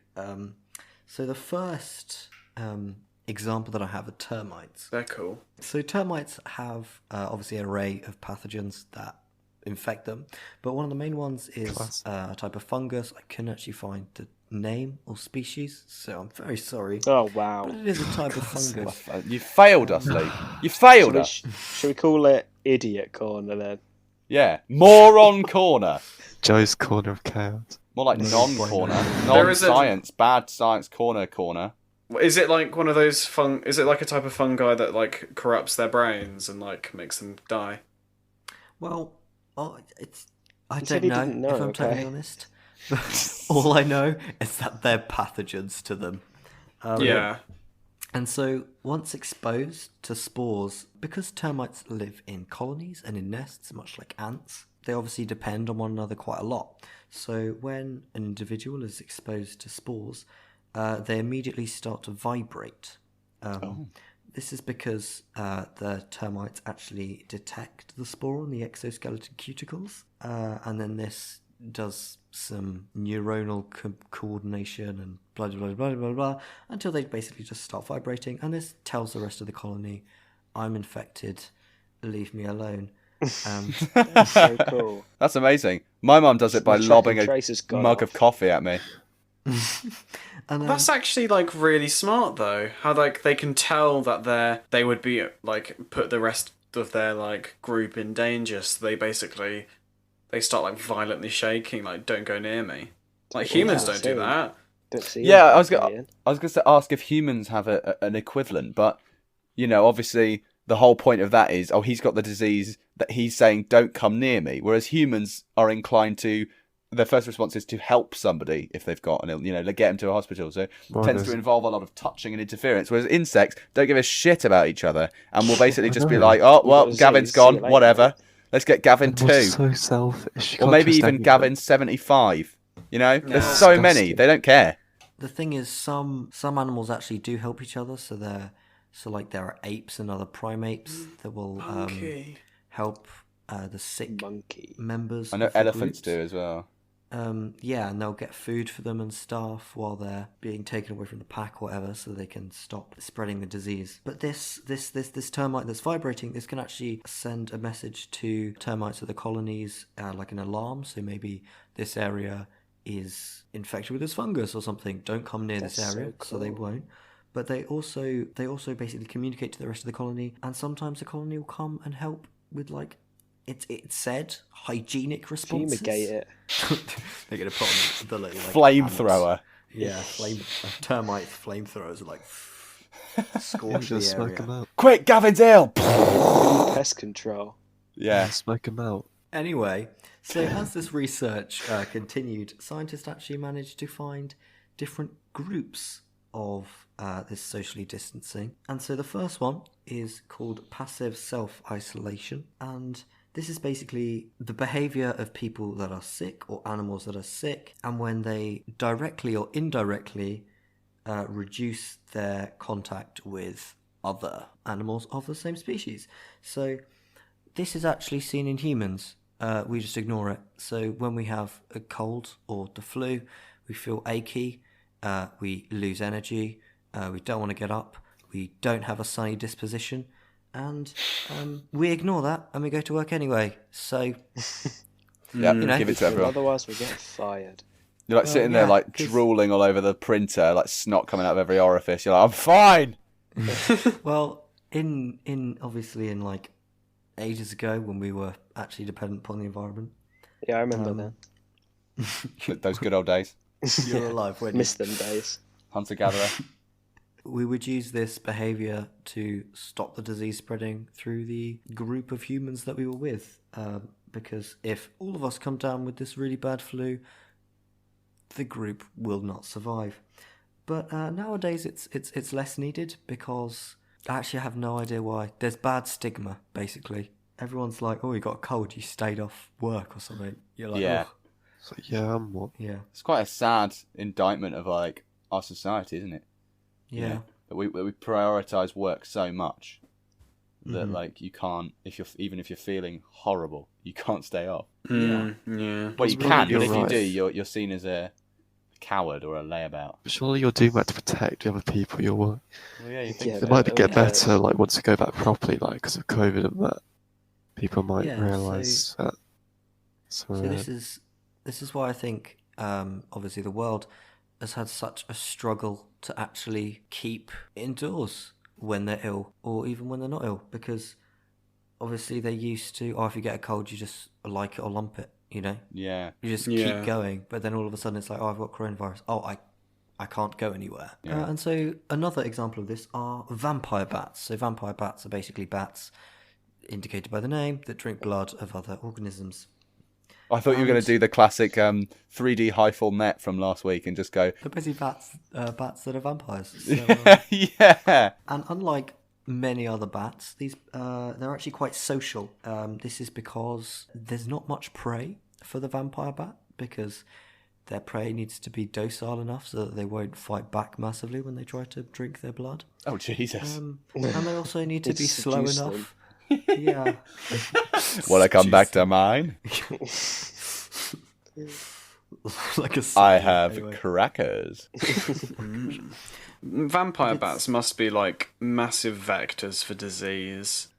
So the first example that I have are termites. They're cool. So termites have obviously an array of pathogens that infect them, but one of the main ones is a type of fungus. I couldn't actually find the name or species, so I'm very sorry. Oh wow! But it is a type of fungus. You failed us, Luke. You failed us. Should we call it idiot corner then? Yeah. Moron corner. Joe's corner of chaos. More like non-corner. There is a- Non-science. Bad science corner. Is it like one of those Is it like a type of fungi that like corrupts their brains and like makes them die? Well, I said don't he know, didn't know, if I'm totally okay. honest. All I know is that they're pathogens to them. Yeah. And so, once exposed to spores, because termites live in colonies and in nests, much like ants, they obviously depend on one another quite a lot. So, when an individual is exposed to spores, they immediately start to vibrate. This is because the termites actually detect the spore on the exoskeleton cuticles, and then this does some neuronal coordination and blah, blah, blah, blah, blah, blah, until they basically just start vibrating, and this tells the rest of the colony, I'm infected, leave me alone. That's so cool. That's amazing. My mum does it by My lobbing track and a trace has gone mug off. of coffee at me. And That's actually like really smart though. How like they can tell that they would be like put the rest of their like group in danger, so they start like violently shaking, like don't go near me. Like humans don't do that. Don't see Yeah, I anything, was going to ask if humans have an equivalent, but obviously the whole point of that is, he's got the disease that he's saying don't come near me, whereas humans are inclined to. Their first response is to help somebody if they've got an ill, they get them to a hospital. So it tends to involve a lot of touching and interference. Whereas insects don't give a shit about each other and will basically just be like, oh, well, Gavin's gone, whatever. Let's get Gavin too. So selfish. Or maybe even Gavin 75. There's so many, they don't care. The thing is, some animals actually do help each other. So there are apes and other primates that will help the sick members. I know elephants do as well. And they'll get food for them and stuff while they're being taken away from the pack or whatever, so they can stop spreading the disease. But this termite that's vibrating, this can actually send a message to termites of the colonies, like an alarm. So maybe this area is infected with this fungus or something. Don't come near this area, so they won't. But they also basically communicate to the rest of the colony, and sometimes the colony will come and help with like. It's said hygienic responses. Fumigate it. They're gonna put on the little flamethrower. Yeah, termite flamethrowers are like scorch the smoke area. them out. Quick, Gavin's ill. Pest control. Yeah, Smoke them out. Anyway, so as this research continued, scientists actually managed to find different groups of this socially distancing, and so the first one is called passive self-isolation, and this is basically the behaviour of people that are sick or animals that are sick, and when they directly or indirectly reduce their contact with other animals of the same species. So this is actually seen in humans. We just ignore it. So when we have a cold or the flu, we feel achy, we lose energy, we don't want to get up, we don't have a sunny disposition, and we ignore that and we go to work anyway. So, give it to everyone. Otherwise, we get fired. You're like sitting there, like drooling all over the printer, like snot coming out of every orifice. You're like, I'm fine. Well, in obviously in like ages ago when we were actually dependent upon the environment. Yeah, I remember that. Those good old days. You're alive, weren't you? Miss them days. Hunter-gatherer. We would use this behaviour to stop the disease spreading through the group of humans that we were with. Because if all of us come down with this really bad flu, the group will not survive. But nowadays it's less needed because actually I have no idea why. There's bad stigma, basically. Everyone's like, oh, you got a cold, you stayed off work or something. You're like, yeah. oh. So, yeah, what? Yeah. It's quite a sad indictment of like our society, isn't it? Yeah. That we prioritise work so much that like you can't, if you're feeling horrible, you can't stay off. Yeah. Well, you can, but if right. you do, you're seen as a coward or a layabout. But surely you're doing that to protect the other people you're with. Well, yeah, you think Yeah, so. It might get better, like once you go back properly, like because of COVID and that. People might realise that. So this is why I think obviously the world has had such a struggle to actually keep indoors when they're ill or even when they're not ill, because obviously they're used to, if you get a cold you just like it or lump it, Yeah. you just keep going, but then all of a sudden it's like, I've got coronavirus, I can't go anywhere. Yeah. And so another example of this are vampire bats. So vampire bats are basically bats, indicated by the name, that drink blood of other organisms. I thought you were going to do the classic 3D high-fall net from last week and just go... They're basically bats that are vampires. So, yeah. And unlike many other bats, these they're actually quite social. This is because there's not much prey for the vampire bat, because their prey needs to be docile enough so that they won't fight back massively when they try to drink their blood. Oh, Jesus. And they also need to be slow enough. Yeah. Will I come back to mine? Like I have crackers. Vampire bats must be like massive vectors for disease.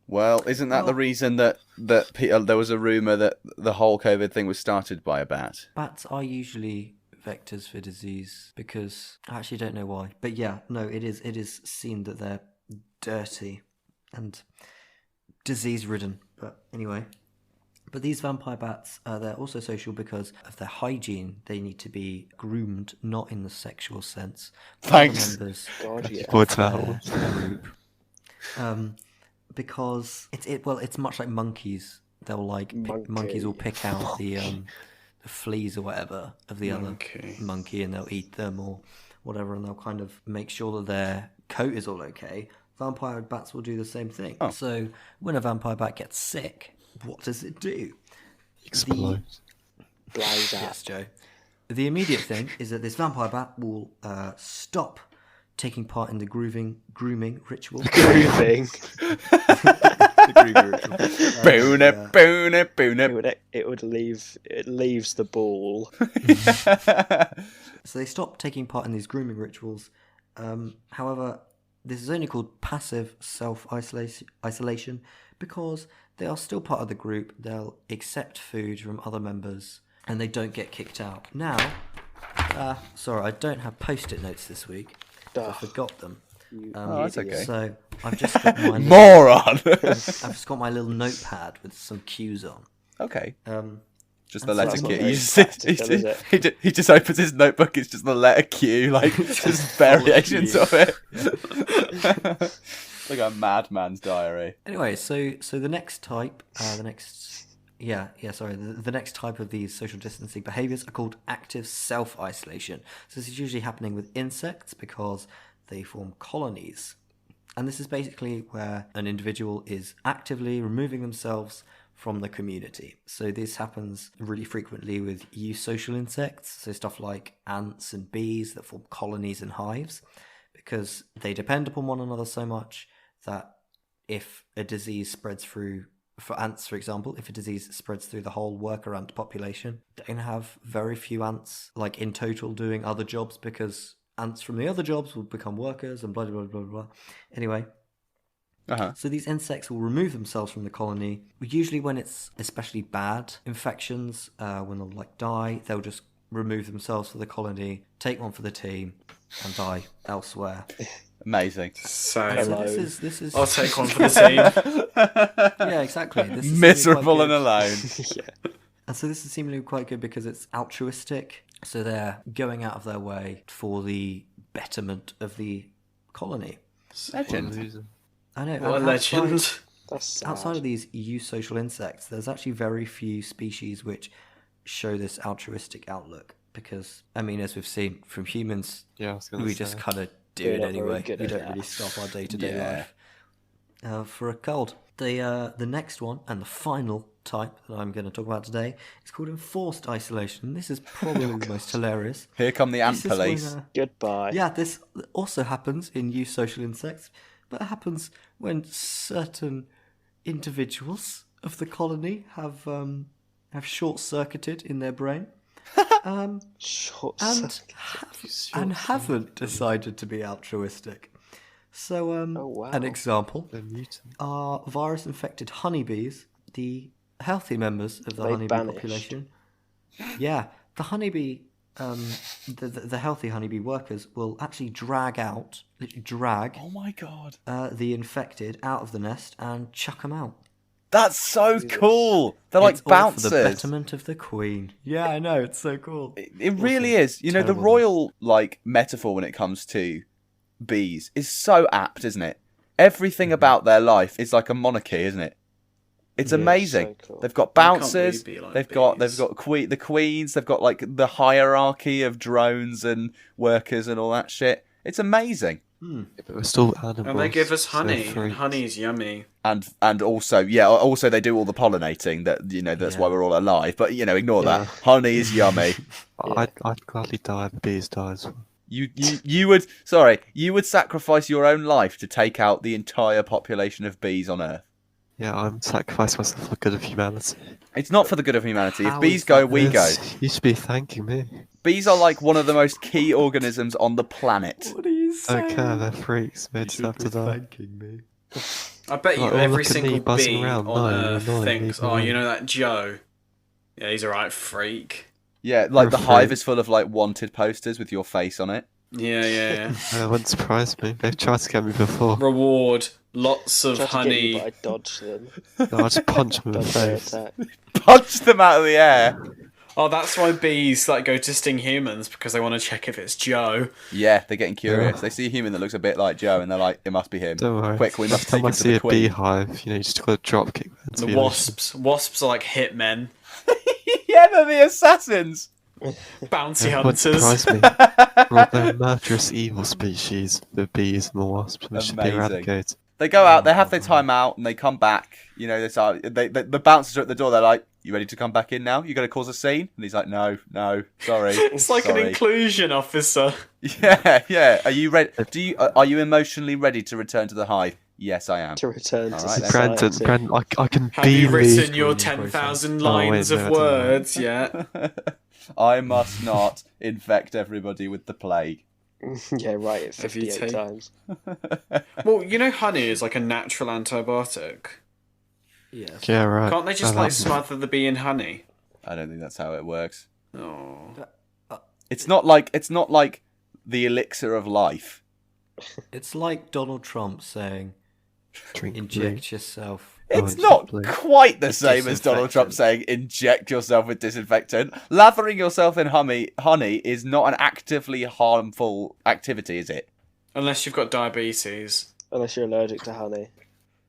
Well, isn't that the reason that there was a rumour that the whole COVID thing was started by a bat? Bats are usually vectors for disease because I actually don't know why. But yeah, no, it is seen that they're dirty and disease-ridden. But anyway. But these vampire bats, they're also social because of their hygiene. They need to be groomed, not in the sexual sense. Thanks. Members God, yeah. Forward to that one. group. Because it's much like monkeys. They'll monkeys will pick out the fleas or whatever of the other monkey, and they'll eat them or whatever, and they'll kind of make sure that their coat is all okay. Vampire bats will do the same thing. Oh. So when a vampire bat gets sick, what does it do? Explode. Blaze out. Yes, Joe. The immediate thing is that this vampire bat will stop taking part in the grooming ritual. Grooving. The grooming ritual. It leaves the ball. So they stop taking part in these grooming rituals. However, this is only called passive self-isolation because they are still part of the group. They'll accept food from other members and they don't get kicked out. Now, sorry, I don't have post-it notes this week. I forgot them. That's okay. So I've just got my moron. I've just got my little notepad with some cues on. Okay. Just the And letter so Q. that's He just opens his notebook. It's just the letter Q, like just variations of it. Like a madman's diary. Anyway, so the next type, the next type of these social distancing behaviours are called active self-isolation. So this is usually happening with insects because they form colonies. And this is basically where an individual is actively removing themselves from the community. So this happens really frequently with eusocial insects, so stuff like ants and bees that form colonies and hives, because they depend upon one another so much that if a disease spreads through, for ants for example, if a disease spreads through the whole worker ant population, they're going to have very few ants like in total doing other jobs because ants from the other jobs will become workers and blah blah blah blah. Anyway, so these insects will remove themselves from the colony. Usually when it's especially bad infections, when they'll die, they'll just remove themselves from the colony, take one for the team, and die elsewhere. Amazing. So this is I'll take one for the team. Yeah, exactly. This is miserable and alone. Yeah. And so this is seemingly quite good because it's altruistic. So they're going out of their way for the betterment of the colony. Legend. I know. What a legend. That's sad. Outside of these eusocial insects, there's actually very few species which show this altruistic outlook. Because, I mean, as we've seen from humans, we just kind of do it anyway. We don't really stop our day-to-day life for a cold. The next one, and the final type that I'm going to talk about today, is called enforced isolation. This is probably the most hilarious. Here come the ant police. Goodbye. Yeah, this also happens in eusocial insects, but it happens when certain individuals of the colony have short-circuited in their brain. And haven't decided to be altruistic. So, an example are virus-infected honeybees, the healthy members of the honeybee population. Yeah, the honeybee, the healthy honeybee workers will actually drag Oh my god. the infected out of the nest and chuck them out. That's so cool. They're like bouncers. For the betterment of the queen. Yeah, I know, it's so cool. It really is. You know, the royal metaphor when it comes to bees is so apt, isn't it? Everything about their life is like a monarchy, isn't it? It's amazing. So cool. They've got bouncers. They've got the queens. They've got like the hierarchy of drones and workers and all that shit. It's amazing. Yeah, but we're still animals. And they give us honey. And honey's yummy. And also they do all the pollinating. That's why we're all alive. But ignore that. Honey is yummy. I'd gladly die if the bees die as well. You would sacrifice your own life to take out the entire population of bees on Earth. Yeah, I'm sacrificing myself for the good of humanity. It's not for the good of humanity. If bees go, we go. You should be thanking me. Bees are like one of the most key organisms on the planet. What are you saying? Okay, they're freaks. They just have to die. Thanking me. I bet you every single bee around. on Earth thinks, you know that Joe? Yeah, he's a right freak. Yeah, like the hive is full of wanted posters with your face on it. Yeah. It wouldn't surprise me. They've tried to get me before. Reward, Lots of Tried to get you, honey. but I dodged them. No, I just punch them in the Dodged their face. attack. Punch them out of the air. Oh, that's why bees like go to sting humans, because they want to check if it's Joe. Yeah, they're getting curious. They see a human that looks a bit like Joe, and they're like, "It must be him." Don't worry. Quick, we must Next time take I him to see the a queen. beehive, you just got to drop kick them into The the wasps are like hitmen, Yeah, they're the assassins. bounty ocean. Wouldn't hunters. surprise me. Well, they're a murderous evil species, the bees and the wasps, which should be Amazing. eradicated. They go out, they have their time out, and they come back. You know, the bouncers are at the door. They're like, "You ready to come back in now? You going to cause a scene?" And he's like, "No, sorry." It's like sorry. an inclusion officer. Yeah. Are you ready? Are you emotionally ready to return to the hive? Yes, I am. To return to All right, society. Brandon, I can Have you beam written these. your screening 10,000 process. Oh, wait, lines no, of I didn't. words yet? I must not infect everybody with the plague. Yeah, right. It Have you 58 take- times. Well, you know honey is like a natural antibiotic. Yes. Yeah, right. Can't they just I like love smother the bee in honey? I don't think that's how it works. Oh. It's not like the elixir of life. It's like Donald Trump saying, Drink inject yourself. It's Oh, not exactly. quite the With same as Donald Trump disinfectant. saying inject yourself with disinfectant. Lathering yourself in honey is not an actively harmful activity, is it? Unless you've got diabetes. Unless you're allergic to honey.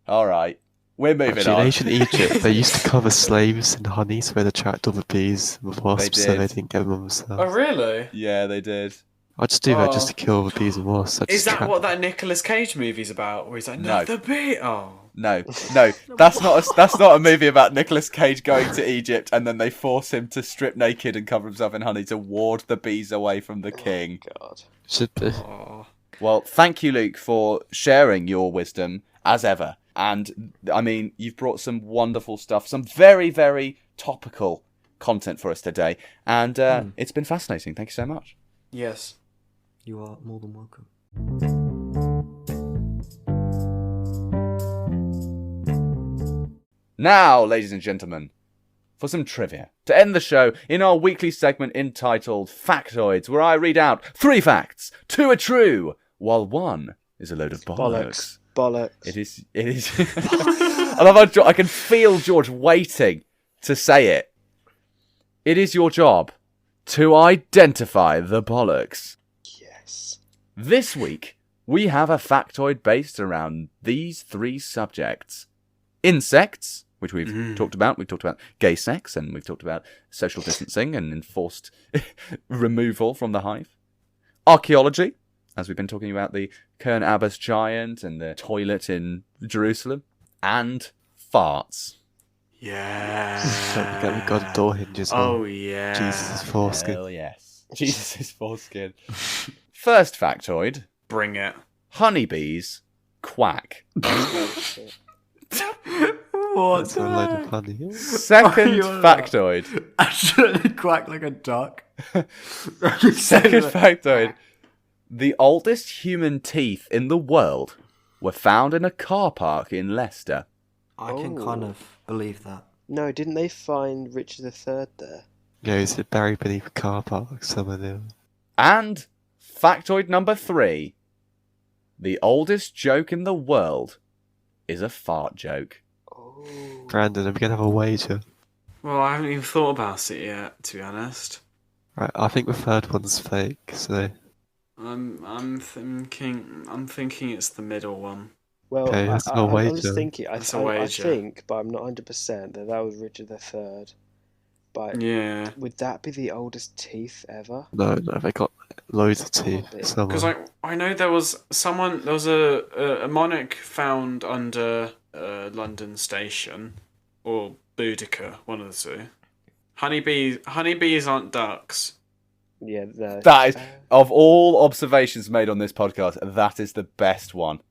All right, we're moving Actually, in on. ancient Egypt, they used to cover slaves in honey so they'd attract all the bees and the wasps so did. they didn't get them on Oh, themselves. really? Yeah, they did. I just do that just Oh. to kill the bees and wasps. I Is just that trap what that Nicolas Cage movie's about? Where he's like, No. not the bee. Oh. No, that's not a movie about Nicolas Cage going to Egypt and then they force him to strip naked and cover himself in honey to ward the bees away from the king. God. should be. Oh. Well, thank you, Luke, for sharing your wisdom as ever. And I mean, you've brought some wonderful stuff, some very, very topical content for us today, and it's been fascinating. Thank you so much. Yes. You are more than welcome. Now, ladies and gentlemen, for some trivia. To end the show in our weekly segment entitled Factoids, where I read out 3 facts, 2 are true, while 1 is a load of bollocks. Bollocks. It is. I love how I can feel George waiting to say it. It is your job to identify the bollocks. Yes. This week, we have a factoid based around these 3 subjects. Insects, which we've talked about. We've talked about gay sex, and we've talked about social distancing and enforced removal from the hive. Archaeology, as we've been talking about the Kern Abbas giant and the toilet in Jerusalem. And farts. Yeah. Don't forget we got door hinges on. Oh, yeah. Jesus' foreskin. Hell yes. Jesus' foreskin. First factoid. Bring it. Honeybees quack. What? That's a load of honey. Second you on factoid. Actually, quack like a duck. Second factoid. The oldest human teeth in the world were found in a car park in Leicester. I can kind of believe that. No, didn't they find Richard III there? Yeah, is it buried beneath a car park somewhere there? And factoid number 3. The oldest joke in the world is a fart joke. Oh. Brandon, are we going to have a wager? Well, I haven't even thought about it yet, to be honest. Right, I think the third one's fake, so... I'm thinking it's the middle one. Well, Okay, that's a I was wager. thinking, That's a I wager. think, but I'm not 100% that was Richard III. But Yeah. would that be the oldest teeth ever? No, they got loads of teeth Probably. Because somewhere. I know there was a monarch found under London Station or Boudica, one of the two. Honeybees aren't ducks. Yeah, no. That is, of all observations made on this podcast, that is the best one.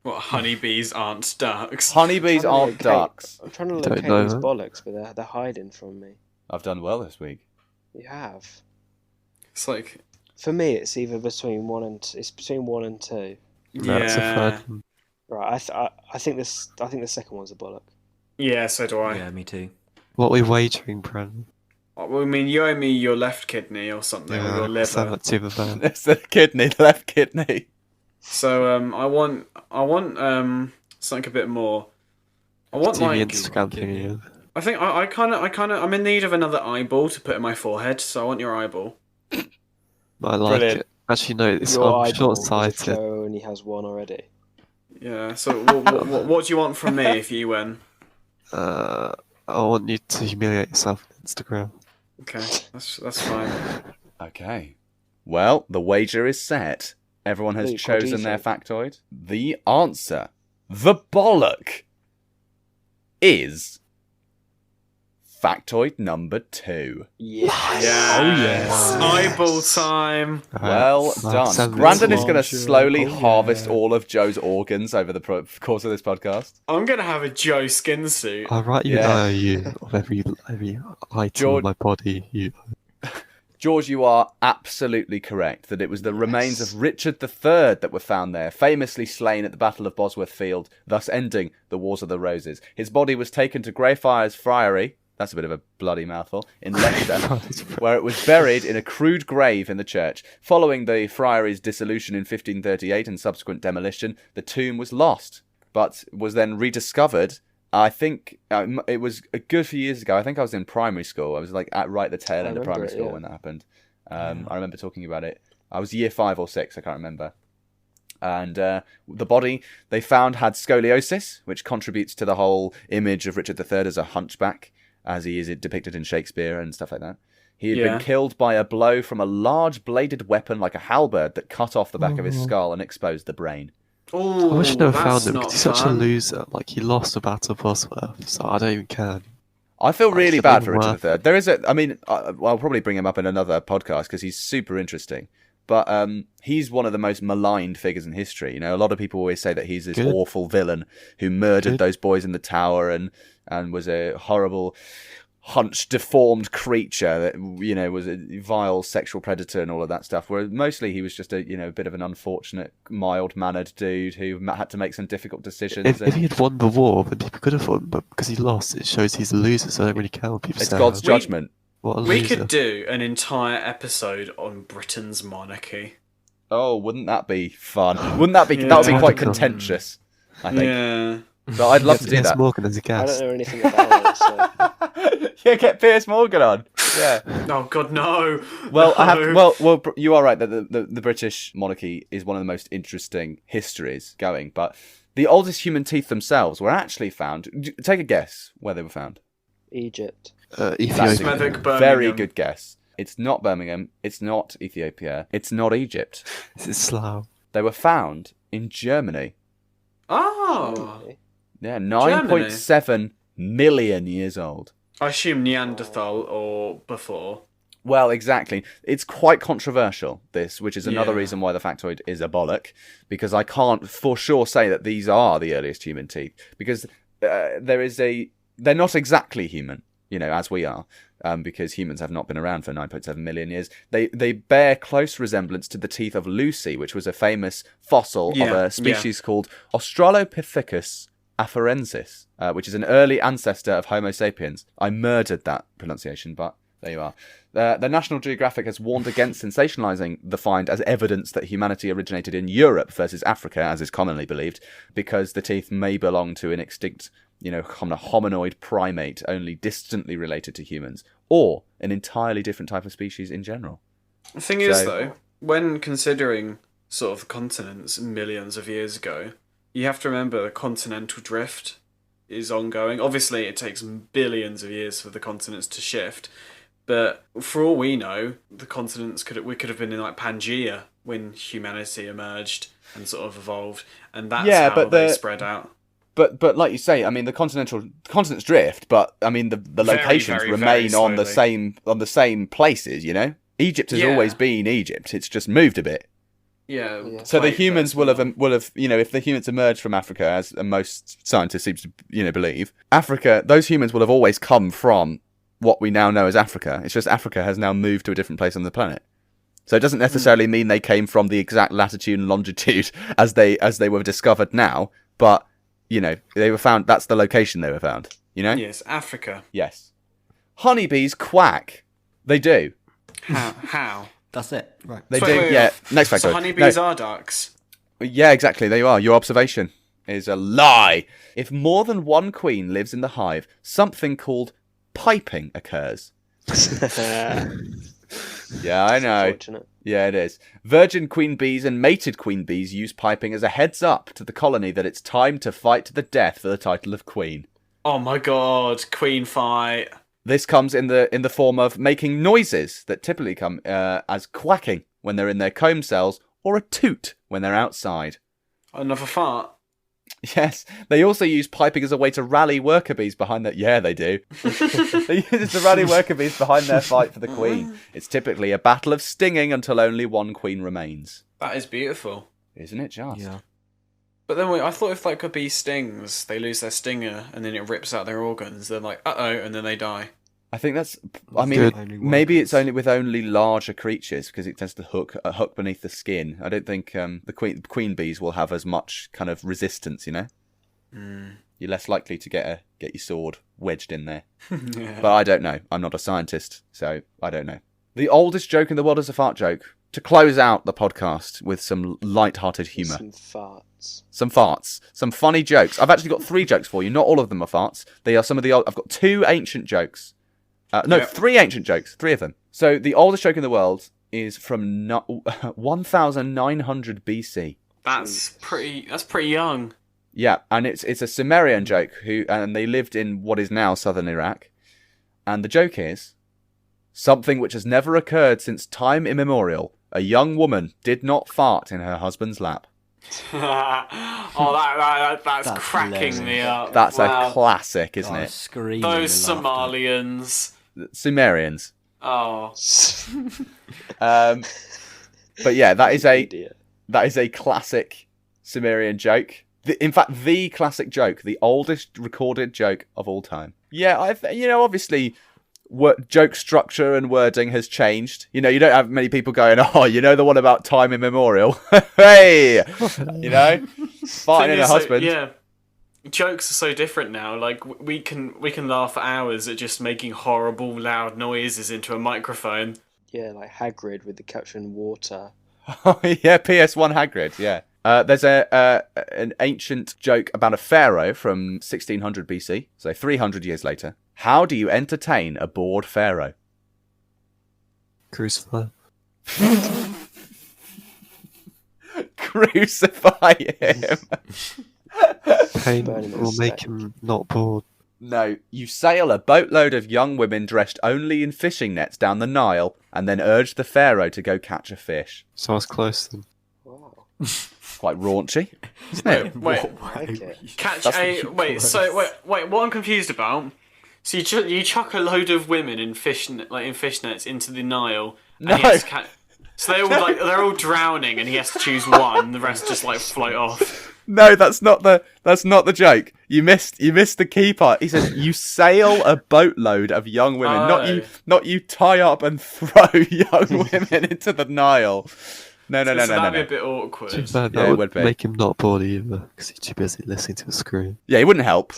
What, honeybees aren't ducks? Honeybees I'm trying to aren't locate- ducks. I'm trying to Don't locate know these that. bollocks, but they're hiding from me. I've done well this week. You have. It's like, For me, it's either between it's between 1 and 2. No, that's the yeah, third one. Right, I think the second one's a bollock. yeah. So do I. Yeah, me too. What are we wagering, Brandon? Well, I mean, you owe me your left kidney or something, or your send liver. that to the van. It's the kidney, left kidney. So I want something a bit more. I want TV like. Instagram thing. I think I kind of, I'm in need of another eyeball to put in my forehead, so I want your eyeball. I like Brilliant. it. Actually, no, it's Your I'm eyeball, 'cause short-sighted. Joe only has one already. Yeah. So what do you want from me if you win? I want you to humiliate yourself on Instagram. Okay, that's fine. Okay. Well, the wager is set. Everyone has Luke, what do you chosen their think? factoid. The answer, the bollock, is factoid number 2. Yes. Yes. Eyeball time. Well done. 7 Brandon is minutes. going to slowly harvest all of Joe's organs over the course of this podcast. I'm gonna have a Joe skin suit. I'll write you Yeah. an IOU of every item George- of my body. George, you are absolutely correct that it was the remains of Richard III that were found there, famously slain at the Battle of Bosworth Field, thus ending the Wars of the Roses. His body was taken to Greyfriars Friary, that's a bit of a bloody mouthful, in Leicester, where it was buried in a crude grave in the church. Following the friary's dissolution in 1538 and subsequent demolition, the tomb was lost, but was then rediscovered. I think it was a good few years ago. I think I was in primary school. I was like right at the tail end of primary school when that happened. I remember talking about it. I was year 5 or 6. I can't remember. And the body they found had scoliosis, which contributes to the whole image of Richard III as a hunchback, as he is depicted in Shakespeare and stuff like that. He had been killed by a blow from a large bladed weapon like a halberd that cut off the back of his skull and exposed the brain. Oh, I wish I never found that's him not because he's such a fun. loser. Like, he lost the Battle of Bosworth, so I don't even care. I feel really It's bad not for even Richard III. There is a, I mean, I'll probably bring him up in another podcast because he's super interesting. But he's one of the most maligned figures in history. You know, a lot of people always say that he's this awful villain who murdered those boys in the tower and was a horrible, hunched, deformed creature that, you know, was a vile sexual predator and all of that stuff. Whereas mostly he was just a, you know, a bit of an unfortunate, mild-mannered dude who had to make some difficult decisions. If he had won the war, then people could have won, but because he lost, it shows he's a loser, so I don't really care what people It's say. God's judgment. What a We loser. could do an entire episode on Britain's monarchy. Oh, wouldn't that be fun? Wouldn't that be? That would be quite contentious, I think. Yeah. But I'd love to do Piers that. Morgan as a I guest. don't know anything about it, so... Yeah, get Piers Morgan on. Yeah. Oh God, no. Well, No. I have. Well, you are right that the British monarchy is one of the most interesting histories going. But the oldest human teeth themselves were actually found. Take a guess where they were found. Egypt. That's Ethiopia. Smethwick, a Birmingham. very good guess. It's not Birmingham. It's not Ethiopia. It's not Egypt. This is Slough. They were found in Germany. Oh. Really? Yeah, 9.7 million years old. I assume Neanderthal or before. Well, exactly. It's quite controversial, this, which is another Yeah. reason why the factoid is a bollock, because I can't for sure say that these are the earliest human teeth, because they're not exactly human, you know, as we are, because humans have not been around for 9.7 million years. They bear close resemblance to the teeth of Lucy, which was a famous fossil of a species called Australopithecus afarensis, which is an early ancestor of Homo sapiens. I murdered that pronunciation, but there you are. The National Geographic has warned against sensationalizing the find as evidence that humanity originated in Europe versus Africa, as is commonly believed, because the teeth may belong to an extinct, you know, hominoid primate only distantly related to humans, or an entirely different type of species in general. The thing is, though, when considering sort of continents millions of years ago, you have to remember the continental drift is ongoing. Obviously, it takes billions of years for the continents to shift, but for all we know, the continents could have been in like Pangaea when humanity emerged and sort of evolved, and that's how they spread out. But like you say, I mean, the continents drift, but I mean the locations very, remain very on the same places. You know, Egypt has always been Egypt. It's just moved a bit. Yeah. So the humans will have, you know, if the humans emerged from Africa, as most scientists seem to, you know, believe, Africa, those humans will have always come from what we now know as Africa. It's just Africa has now moved to a different place on the planet. So it doesn't necessarily mean they came from the exact latitude and longitude as they were discovered now, but, you know, they were found, that's the location they were found, you know? Yes, Africa. Yes. Honeybees quack. They do. How? That's it. Right. They So do. wait, Yeah. Next factor. So honeybees are ducks. Yeah, exactly. There you are. Your observation. is a lie. If more than one queen lives in the hive, something called piping occurs. Yeah, I know. Unfortunate. Yeah, it is. Virgin queen bees and mated queen bees use piping as a heads up to the colony that it's time to fight to the death for the title of queen. Oh my god, queen fight. This comes in the form of making noises that typically come as quacking when they're in their comb cells, or a toot when they're outside. Another fart. Yes, they also use piping as a way to rally worker bees behind their... Yeah, they do. They use it to rally worker bees behind their fight for the queen. It's typically a battle of stinging until only one queen remains. That is beautiful. Isn't it just? Yeah. But then wait, I thought if like a bee stings, they lose their stinger and then it rips out their organs. They're like, uh-oh, and then they die. I think that's... I mean, maybe it's only with only larger creatures because it tends to hook beneath the skin. I don't think the queen bees will have as much kind of resistance, you know? Mm. You're less likely to get your sword wedged in there. Yeah. But I don't know. I'm not a scientist, so I don't know. The oldest joke in the world is a fart joke. To close out the podcast with some light-hearted humour. Some farts. Some farts. Some funny jokes. I've actually got 3 jokes for you. Not all of them are farts. They are some of the old... I've got 2 ancient jokes. Yep. 3 ancient jokes. 3 of them. So the oldest joke in the world is from 1900 BC. That's pretty young. Yeah, and it's a Sumerian joke and they lived in what is now southern Iraq. And the joke is, something which has never occurred since time immemorial. A young woman did not fart in her husband's lap. That's cracking hilarious. me up. That's Wow. a classic, isn't it? Screaming Those with laughter. Somalians. Sumerians. Oh. But yeah, that is Idiot. a classic Sumerian joke. In fact, the classic joke, the oldest recorded joke of all time. Yeah, obviously, joke structure and wording has changed. You know, you don't have many people going, "Oh, you know the one about time immemorial." Hey, you know, farting in a husband. Yeah. Jokes are so different now. Like we can laugh for hours at just making horrible loud noises into a microphone. Yeah, like Hagrid with the caption water. Oh yeah, PS1 Hagrid. Yeah. There's an ancient joke about a pharaoh from 1600 BC, so 300 years later. How do you entertain a bored pharaoh? Crucify. Crucify him. Pain Burn him at will the make stake. him not bored. No, you sail a boatload of young women dressed only in fishing nets down the Nile and then urge the pharaoh to go catch a fish. So I was close then. Wow. Quite raunchy, isn't it? Wait, I like it. catch That's a the- wait. So wait. What I'm confused about. So you chuck a load of women in fishnets into the Nile. And No. he has to so they're all drowning, and he has to choose one. The rest just like float off. No, that's not the joke. You missed the key part. He says you sail a boatload of young women, Oh. not you tie up and throw young women into the Nile. No. So that'd be a bit awkward. Too bad Yeah, that it would would be. make him not bored either, because he's too busy listening to a scream. Yeah, he wouldn't help.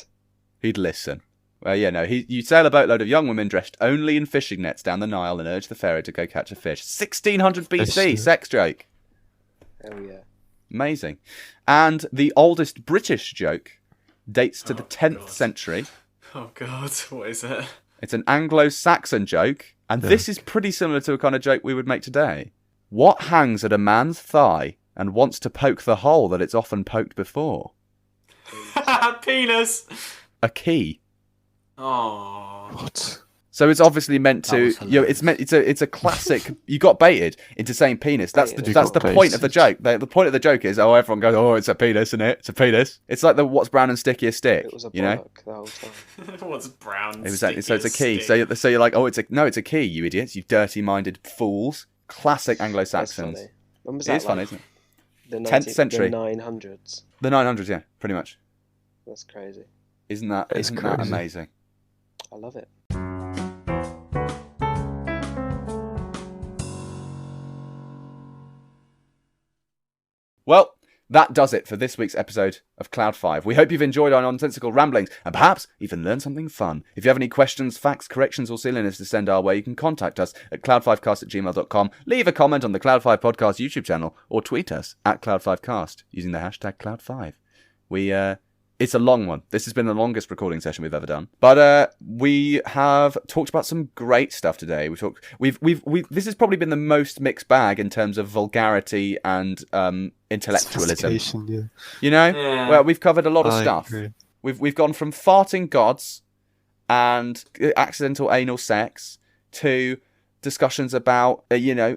He'd listen. Well, yeah, no. You sail a boatload of young women dressed only in fishing nets down the Nile and urge the pharaoh to go catch a fish. 1600 BC, Fish. sex joke. Hell yeah. Amazing. And the oldest British joke dates to the 10th God. century. Oh god, what is it? It's an Anglo-Saxon joke, and this is pretty similar to a kind of joke we would make today. What hangs at a man's thigh and wants to poke the hole that it's often poked before? Penis. A key. Oh. What? So it's obviously meant That to, was it's a classic. You got baited into saying penis. That's You the got point of the baited. joke. The point of the joke is, everyone goes, oh, it's a penis, isn't it? It's a penis. It's like the what's brown and sticky a stick. It was a you know. bollock the whole time. What's brown? Exactly. So it's a sticky key. as So you're like, it's a key, you idiots, you dirty-minded fools. Classic That's Anglo-Saxons. funny. When was It that? is funny, isn't it? The 10th century. The 900s. The 900s, yeah, pretty much. That's crazy. Isn't that It's that crazy. amazing? I love it. Well, that does it for this week's episode of Cloud 5. We hope you've enjoyed our nonsensical ramblings and perhaps even learned something fun. If you have any questions, facts, corrections, or silliness to send our way, you can contact us at cloud5cast@gmail.com, leave a comment on the Cloud 5 Podcast YouTube channel, or tweet us at Cloud5Cast using the hashtag Cloud5. It's a long one. This has been the longest recording session we've ever done. But we have talked about some great stuff today. We've this has probably been the most mixed bag in terms of vulgarity and intellectualism. Yeah. You know, well, we've covered a lot of I stuff. agree. We've gone from farting gods and accidental anal sex to discussions about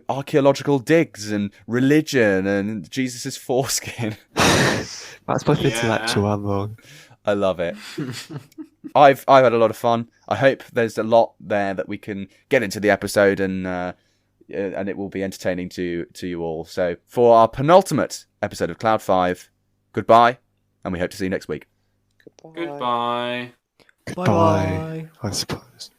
archaeological digs and religion and Jesus' foreskin. That's both intellectual and wrong. I love it. I've had a lot of fun. I hope there's a lot there that we can get into the episode and it will be entertaining to you all. So for our penultimate episode of Cloud 5, goodbye, and we hope to see you next week. Goodbye. Goodbye, I suppose.